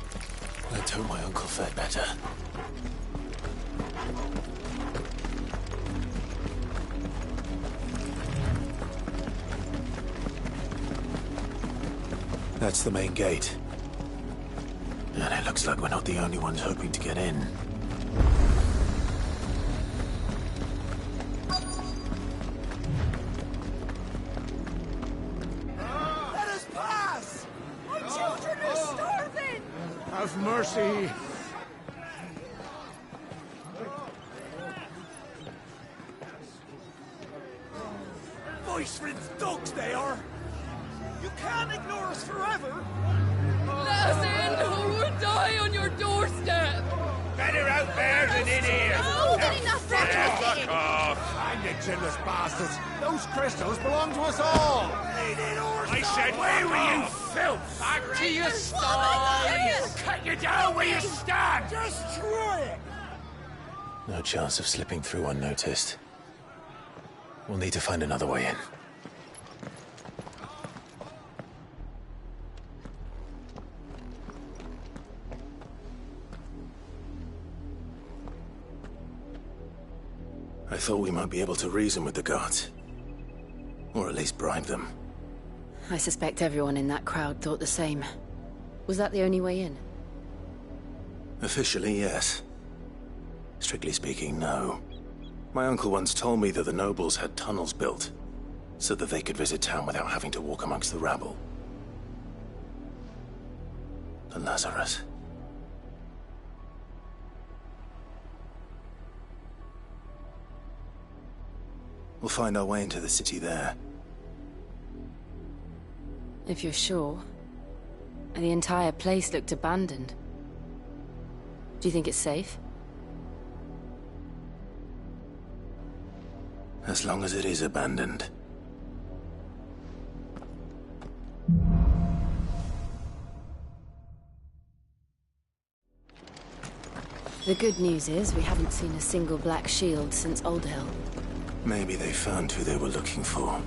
Let's hope my uncle fared better. That's the main gate. And it looks like we're not the only ones hoping to get in. Let us pass! My children are starving! Have mercy! Voice-rid dogs they are! You can't ignore us forever! Let us in, or we'll die on your doorstep! Better out there than in here! Oh, get enough Fuck off! I'm the chinless bastards! Those crystals belong to us all! I said, where were you, filth? Back to your stalls! Cut you down where you stand! Just try it! No chance of slipping through unnoticed. We'll need to find another way in. I thought we might be able to reason with the guards. Or at least bribe them. I suspect everyone in that crowd thought the same. Was that the only way in? Officially, yes. Strictly speaking, no. My uncle once told me that the nobles had tunnels built, so that they could visit town without having to walk amongst the rabble. The Lazarus. We'll find our way into the city there. If you're sure. The entire place looked abandoned. Do you think it's safe? As long as it is abandoned. The good news is we haven't seen a single black shield since Old Hill. Maybe they found who they were looking for.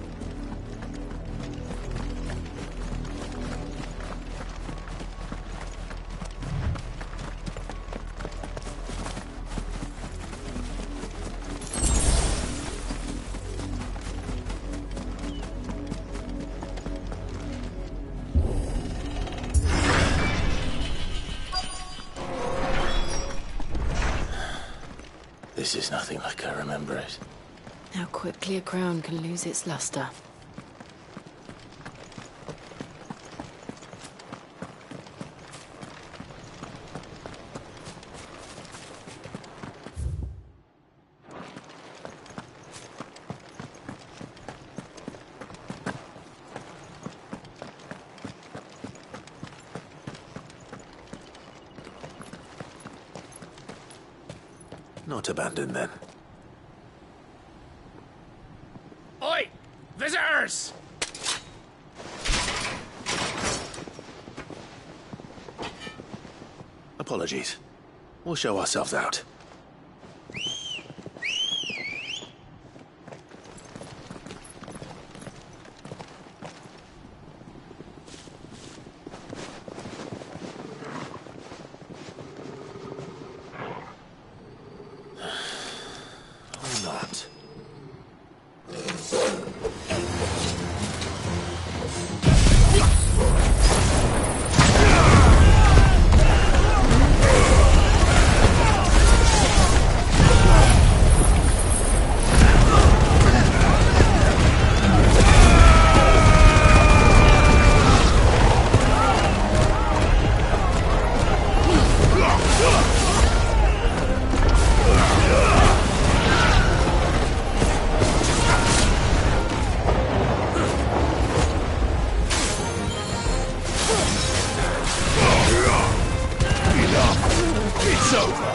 This is nothing like I remember it. How quickly a crown can lose its luster. Not abandoned, then. Oi! Visitors! Apologies. We'll show ourselves out. It's over!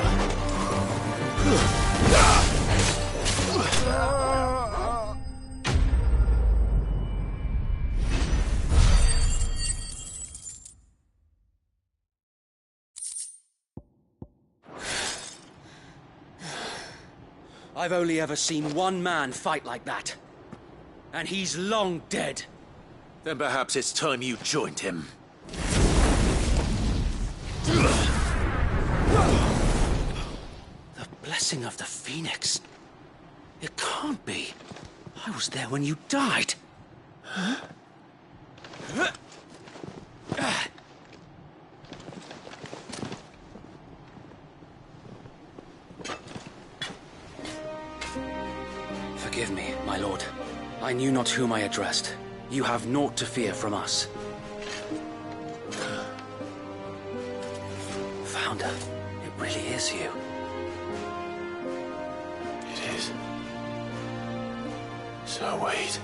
I've only ever seen one man fight like that. And he's long dead. Then perhaps it's time you joined him. The blessing of the Phoenix. It can't be. I was there when you died. Forgive me, my lord. I knew not whom I addressed. You have naught to fear from us. Founder, it really is you. It is. So wait.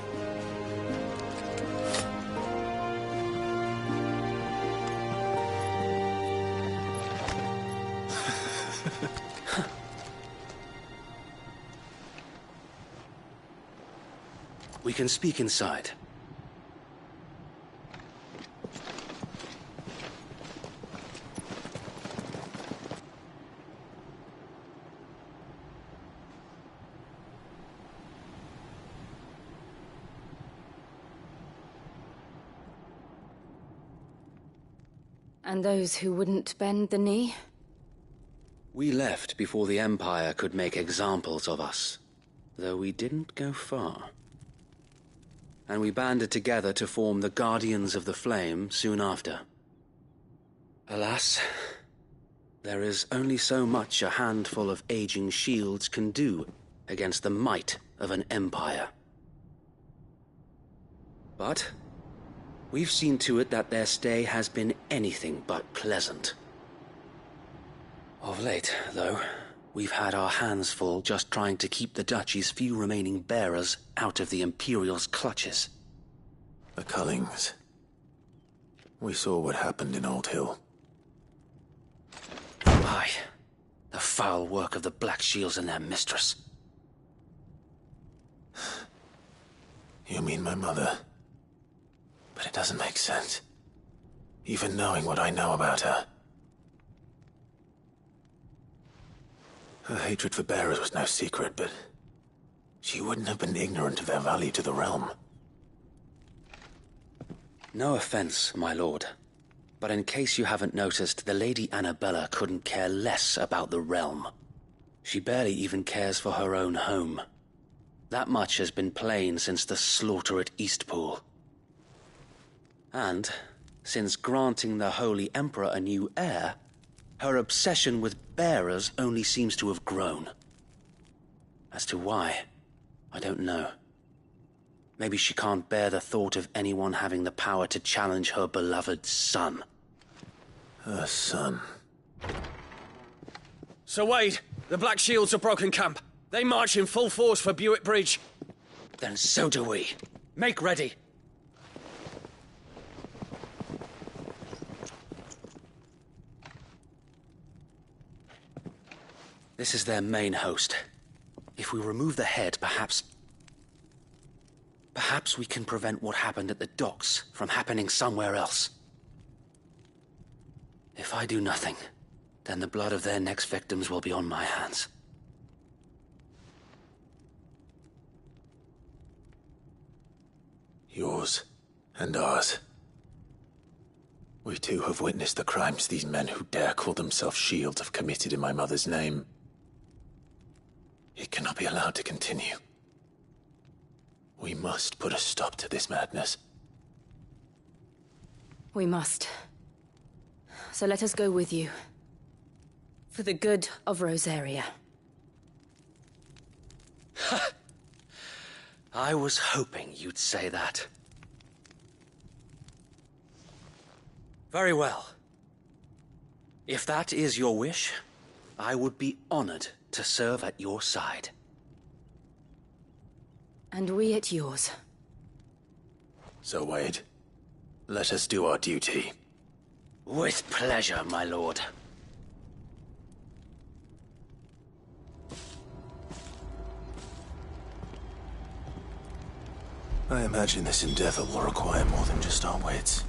We can speak inside. And those who wouldn't bend the knee? We left before the Empire could make examples of us, though we didn't go far. And we banded together to form the Guardians of the Flame soon after. Alas, there is only so much a handful of aging shields can do against the might of an empire. But we've seen to it that their stay has been anything but pleasant. Of late, though, we've had our hands full just trying to keep the Duchy's few remaining bearers out of the Imperial's clutches. The Cullings. We saw what happened in Old Hill. Aye, the foul work of the Black Shields and their mistress. You mean my mother? But it doesn't make sense. Even knowing what I know about her. Her hatred for bearers was no secret, but she wouldn't have been ignorant of their value to the realm. No offense, my lord, but in case you haven't noticed, the Lady Annabella couldn't care less about the realm. She barely even cares for her own home. That much has been plain since the slaughter at Eastpool. And, since granting the Holy Emperor a new heir, her obsession with bearers only seems to have grown. As to why, I don't know. Maybe she can't bear the thought of anyone having the power to challenge her beloved son. Her son. Sir Wade, the Black Shields have broken camp. They march in full force for Buick Bridge. Then so do we. Make ready. This is their main host. If we remove the head, perhaps we can prevent what happened at the docks from happening somewhere else. If I do nothing, then the blood of their next victims will be on my hands. Yours and ours. We too have witnessed the crimes these men who dare call themselves shields have committed in my mother's name. It cannot be allowed to continue. We must put a stop to this madness. We must. So let us go with you. For the good of Rosaria. I was hoping you'd say that. Very well. If that is your wish, I would be honored to serve at your side. And we at yours. So, Wade, let us do our duty. With pleasure, my lord. I imagine this endeavor will require more than just our wits.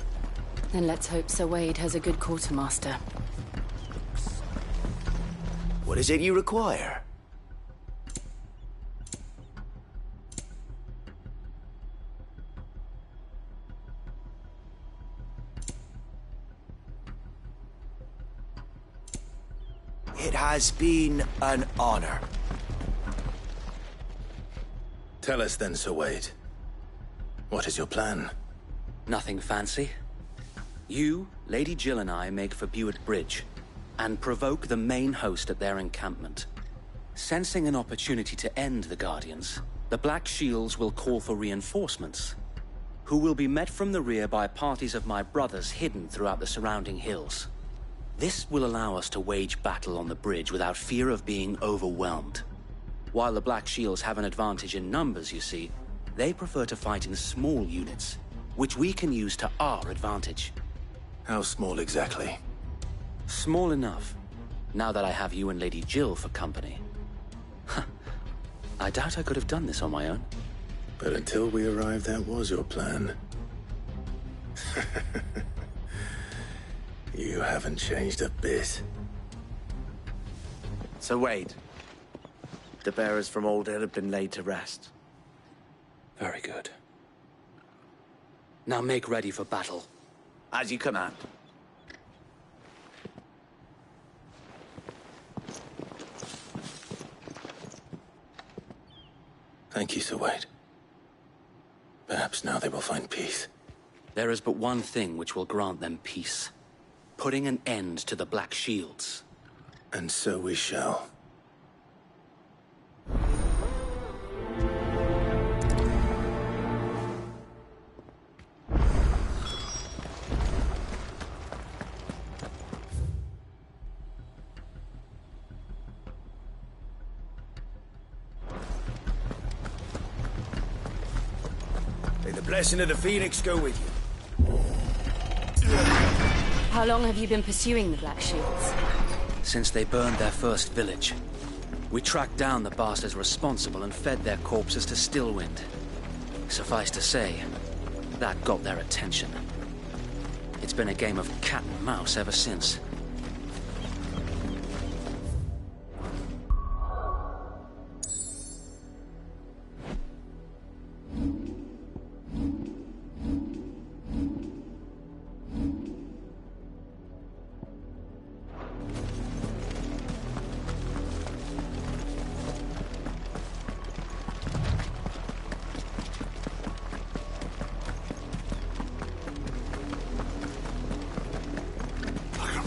Then let's hope Sir Wade has a good quartermaster. What is it you require? It has been an honor. Tell us then, Sir Wade. What is your plan? Nothing fancy. You, Lady Jill and I make for Buick Bridge, and provoke the main host at their encampment. Sensing an opportunity to end the Guardians, the Black Shields will call for reinforcements, who will be met from the rear by parties of my brothers hidden throughout the surrounding hills. This will allow us to wage battle on the bridge without fear of being overwhelmed. While the Black Shields have an advantage in numbers, you see, they prefer to fight in small units, which we can use to our advantage. How small exactly? Small enough, now that I have you and Lady Jill for company. I doubt I could have done this on my own. But until we arrived, that was your plan. You haven't changed a bit. So Wade, the bearers from Old Hill have been laid to rest. Very good. Now make ready for battle. As you command. Thank you, Sir Wade. Perhaps now they will find peace. There is but one thing which will grant them peace. Putting an end to the Black Shields. And so we shall. Blessing of the Phoenix go with you. How long have you been pursuing the Black Shields? Since they burned their first village. We tracked down the bastards responsible and fed their corpses to Stillwind. Suffice to say, that got their attention. It's been a game of cat and mouse ever since.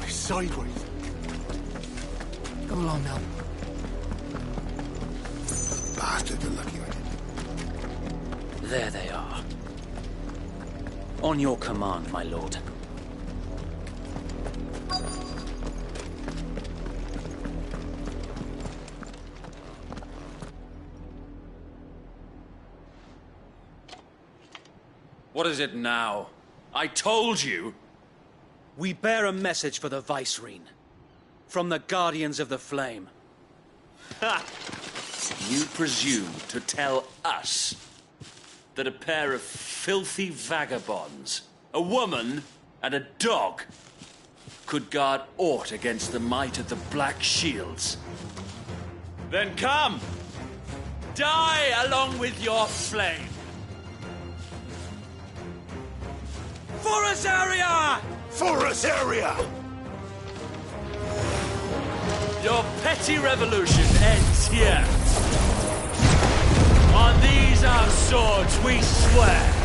Sideways. Go along now. Bastards are lucky I did. There they are. On your command, my lord. What is it now? I told you! We bear a message for the Vicereine. From the Guardians of the Flame. Ha! You presume to tell us that a pair of filthy vagabonds, a woman and a dog, could guard aught against the might of the Black Shields? Then come! Die along with your flame! For Azaria! For Azaria! Your petty revolution ends here. On these our swords we swear.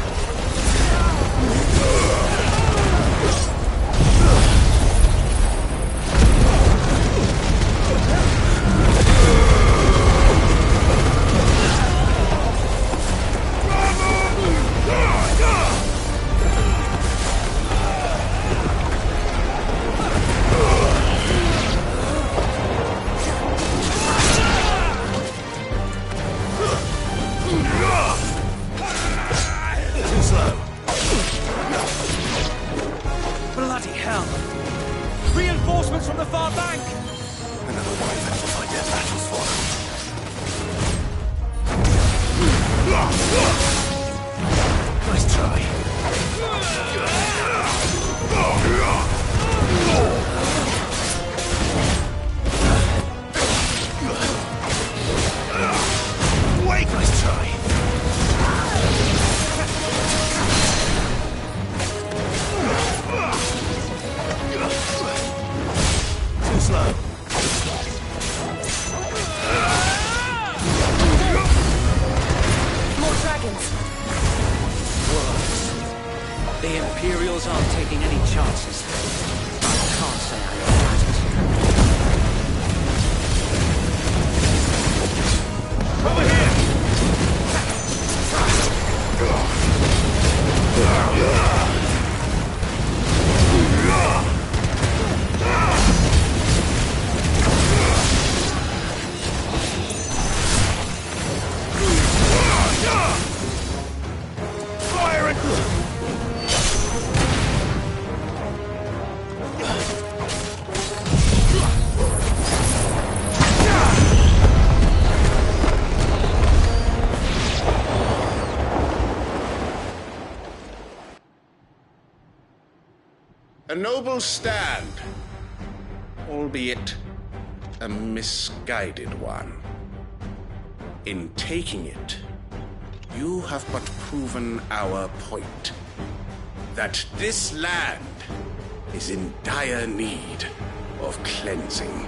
Bloody hell! Reinforcements from the far bank! Another wyvern will find their battles for them. Nice try. Wait! Nice try. Too slow. More dragons. The Imperials aren't taking any chances. I can't say I regret it. Over here! Fire it! A noble stand, albeit a misguided one. In taking it, you have but proven our point. That this land is in dire need of cleansing.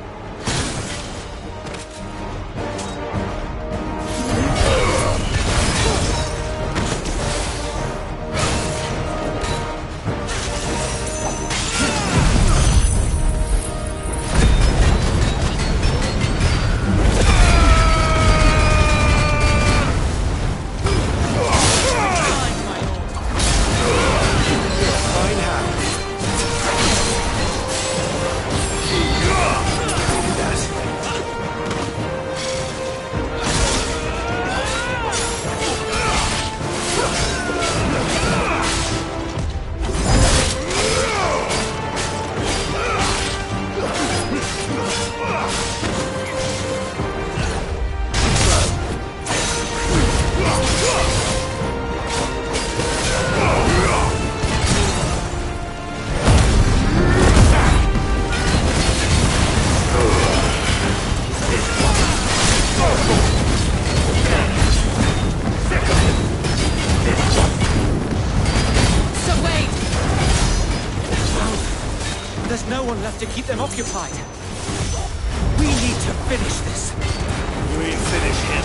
Fine hand. them occupied. We need to finish this. We finish him.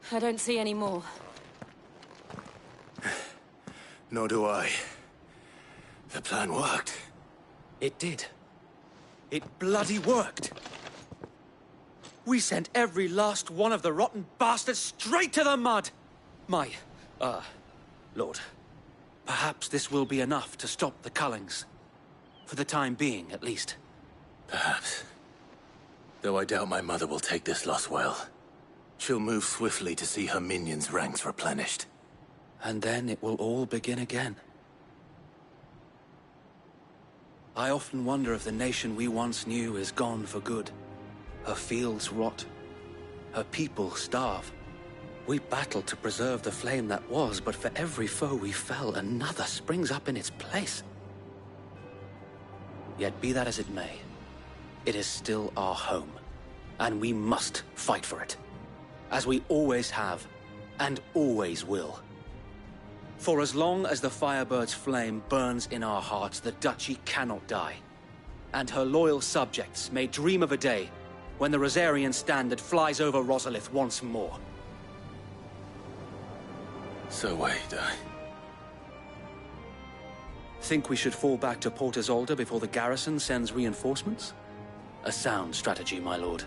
I don't see any more. Nor do I. The plan worked. It did. It bloody worked. We sent every last one of the rotten bastards straight to the mud! Lord, perhaps this will be enough to stop the Cullings. For the time being, at least. Perhaps. Though I doubt my mother will take this loss well. She'll move swiftly to see her minions' ranks replenished. And then it will all begin again. I often wonder if the nation we once knew is gone for good. Her fields rot. Her people starve. We battled to preserve the flame that was, but for every foe we fell, another springs up in its place. Yet be that as it may, it is still our home, and we must fight for it. As we always have, and always will. For as long as the Firebird's flame burns in our hearts, the Duchy cannot die. And her loyal subjects may dream of a day when the Rosarian standard flies over Rosalith once more. So wait, Think we should fall back to Port Isolde before the garrison sends reinforcements? A sound strategy, my lord.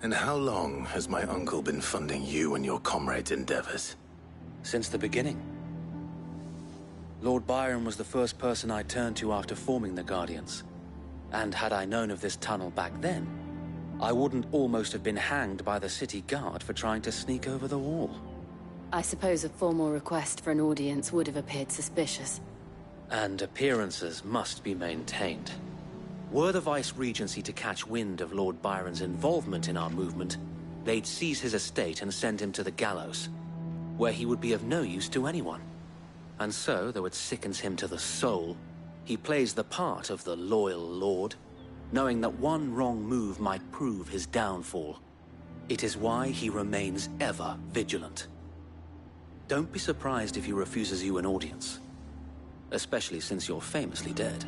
And how long has my uncle been funding you and your comrades' endeavors? Since the beginning. Lord Byron was the first person I turned to after forming the Guardians. And had I known of this tunnel back then, I wouldn't almost have been hanged by the city guard for trying to sneak over the wall. I suppose a formal request for an audience would have appeared suspicious. And appearances must be maintained. Were the Vice-Regency to catch wind of Lord Byron's involvement in our movement, they'd seize his estate and send him to the gallows, where he would be of no use to anyone. And so, though it sickens him to the soul, he plays the part of the loyal lord, knowing that one wrong move might prove his downfall. It is why he remains ever vigilant. Don't be surprised if he refuses you an audience, especially since you're famously dead.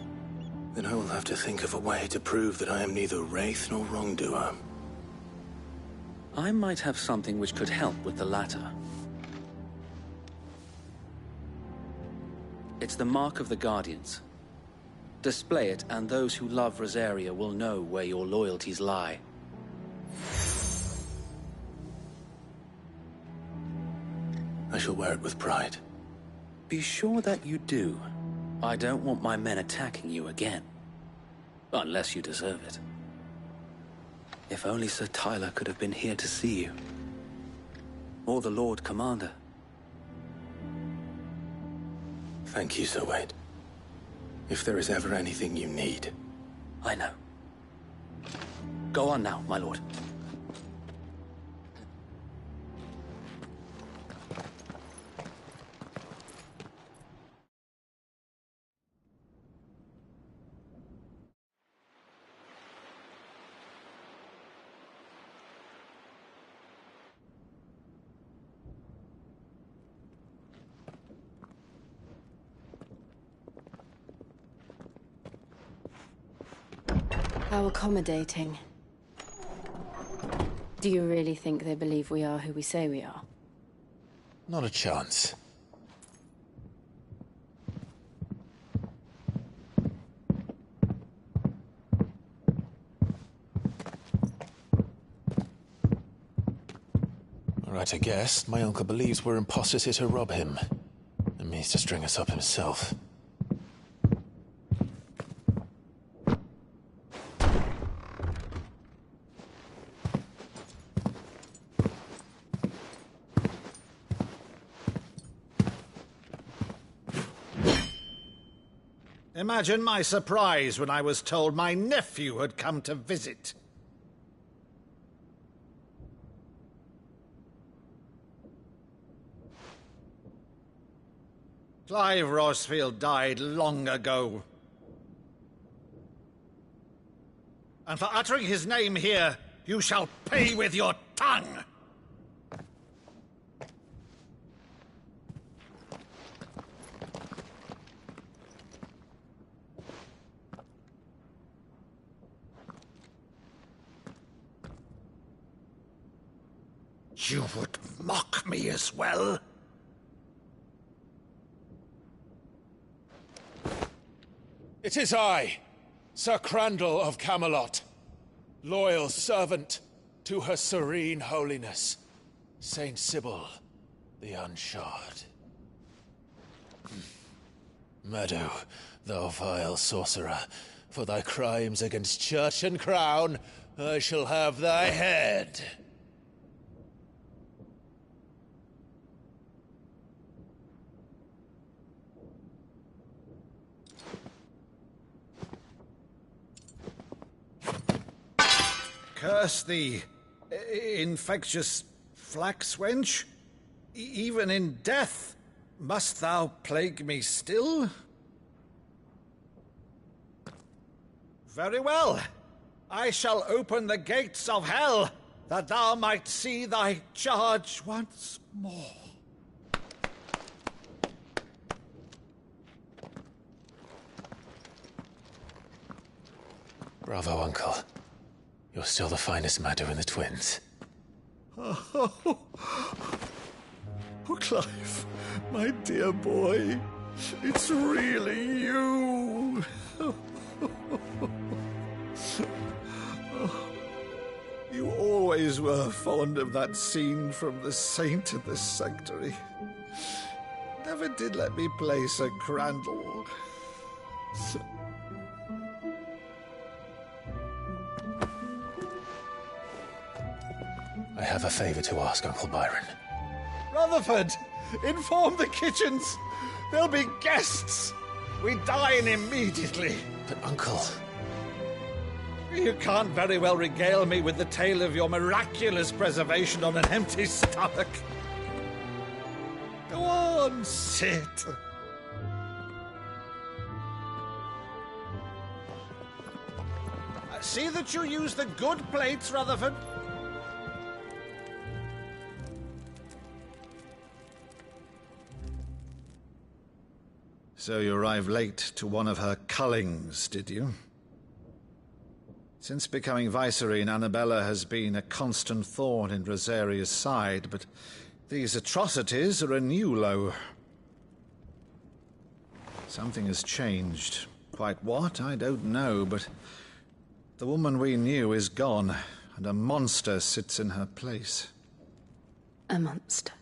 Then I will have to think of a way to prove that I am neither wraith nor wrongdoer. I might have something which could help with the latter. It's the mark of the Guardians. Display it, and those who love Rosaria will know where your loyalties lie. I shall wear it with pride. Be sure that you do. I don't want my men attacking you again. Unless you deserve it. If only Sir Tyler could have been here to see you. Or the Lord Commander. Thank you, Sir Wade. If there is ever anything you need. I know. Go on now, my lord. How accommodating. Do you really think they believe we are who we say we are? Not a chance. Right, I guess. My uncle believes we're imposters here to rob him. And means to string us up himself. Imagine my surprise when I was told my nephew had come to visit. Clive Rosfield died long ago. And for uttering his name here, you shall pay with your tongue! You would mock me as well? It is I, Sir Crandall of Camelot, loyal servant to her serene holiness, Saint Sybil the Unshod. Meadow, thou vile sorcerer, for thy crimes against church and crown, I shall have thy head. Curse thee, infectious flax wench. Even in death, must thou plague me still? Very well. I shall open the gates of hell, that thou might see thy charge once more. Bravo, Uncle. You're still the finest Meadow in the twins. Oh, Clive, my dear boy, it's really you. You always were fond of that scene from The Saint of the Sanctuary. Never did let me play Sir Crandall. I have a favor to ask, Uncle Byron. Rutherford, inform the kitchens. There'll be guests. We dine immediately. But, Uncle... You can't very well regale me with the tale of your miraculous preservation on an empty stomach. Go on, sit. See that you use the good plates, Rutherford. So you arrived late to one of her cullings, did you? Since becoming Vicereine, Annabella has been a constant thorn in Rosaria's side, but these atrocities are a new low. Something has changed. Quite what, I don't know, but the woman we knew is gone, and a monster sits in her place. A monster?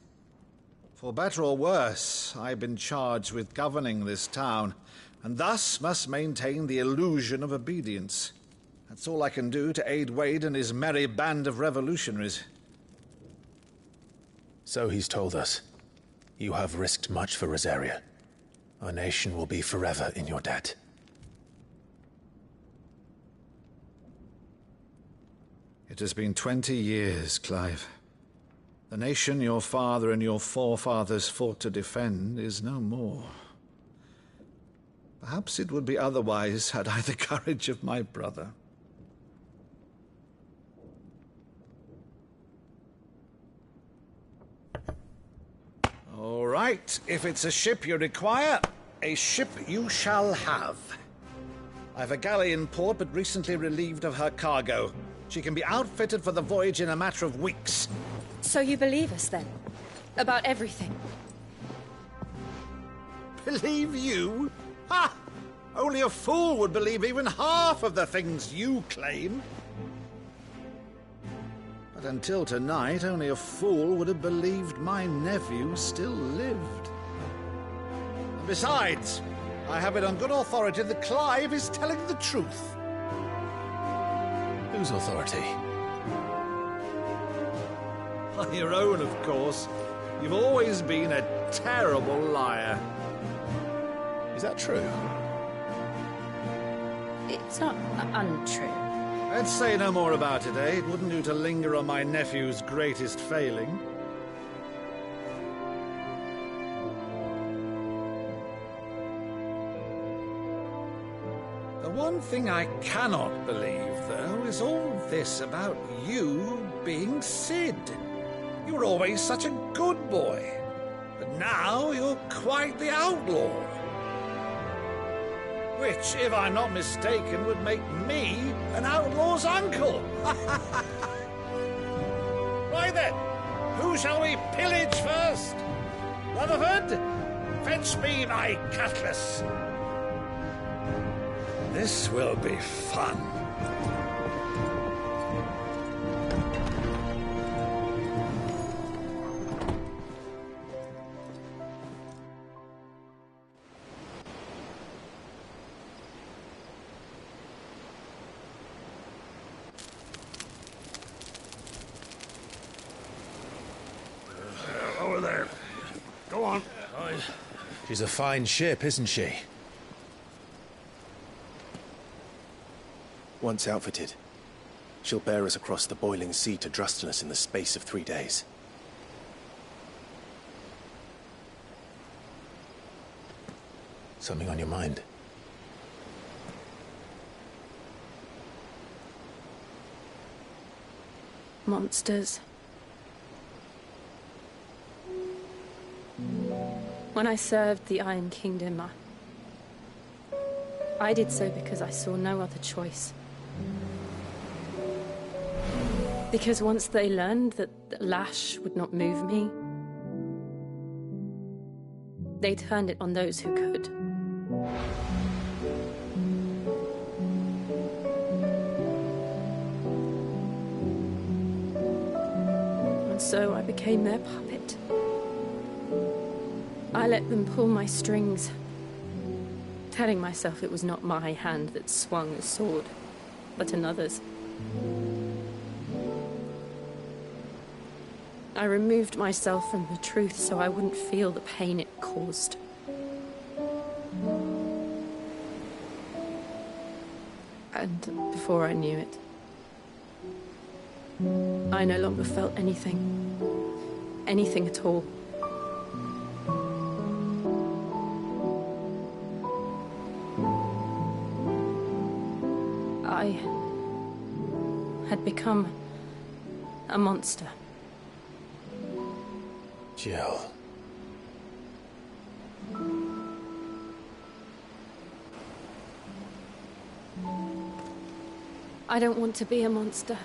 For better or worse, I've been charged with governing this town, and thus must maintain the illusion of obedience. That's all I can do to aid Wade and his merry band of revolutionaries. So he's told us. You have risked much for Rosaria. Our nation will be forever in your debt. It has been 20 years, Clive. The nation your father and your forefathers fought to defend is no more. Perhaps it would be otherwise had I the courage of my brother. All right, if it's a ship you require, a ship you shall have. I've a galley in port, but recently relieved of her cargo. She can be outfitted for the voyage in a matter of weeks. So you believe us, then? About everything? Believe you? Ha! Only a fool would believe even half of the things you claim. But until tonight, only a fool would have believed my nephew still lived. And besides, I have it on good authority that Clive is telling the truth. Whose authority? On your own, of course. You've always been a terrible liar. Is that true? It's not untrue. Let's say no more about it, eh? It wouldn't do to linger on my nephew's greatest failing. The one thing I cannot believe, though, is all this about you being Sid. You were always such a good boy, but now you're quite the outlaw. Which, if I'm not mistaken, would make me an outlaw's uncle. Right then, who shall we pillage first? Rutherford, fetch me my cutlass. This will be fun. Over there. Go on. She's a fine ship, isn't she? Once outfitted, she'll bear us across the boiling sea to Drustinus in the space of 3 days. Something on your mind? Monsters. When I served the Iron Kingdom, I did so because I saw no other choice. Because once they learned that the lash would not move me, they turned it on those who could. And so I became their puppet. I let them pull my strings, telling myself it was not my hand that swung the sword, but another's. I removed myself from the truth so I wouldn't feel the pain it caused. And before I knew it, I no longer felt anything. Anything at all. I had become a monster. Jill. I don't want to be a monster,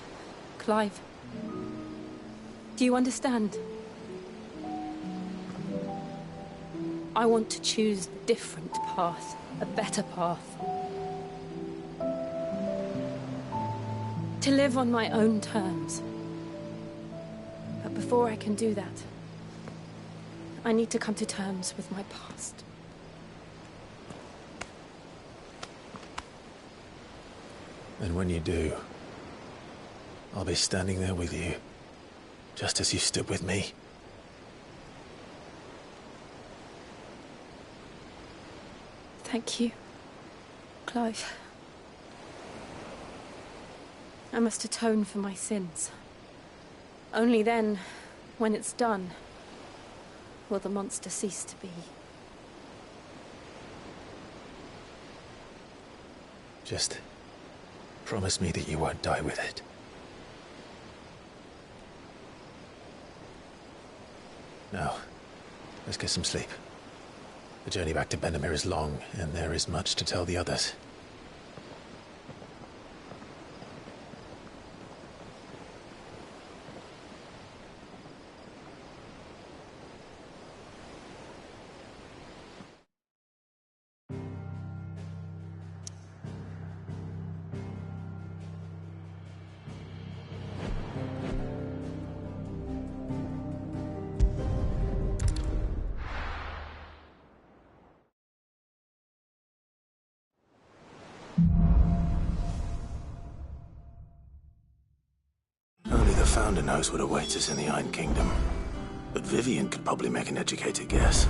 Clive. Do you understand? I want to choose a different path, a better path. To live on my own terms. But before I can do that, I need to come to terms with my past. And when you do, I'll be standing there with you, just as you stood with me. Thank you, Clive. I must atone for my sins. Only then, when it's done, will the monster cease to be. Just promise me that you won't die with it. Now, let's get some sleep. The journey back to Benamir is long, and there is much to tell the others. Only the Founder knows what awaits us in the Iron Kingdom. But Vivian could probably make an educated guess.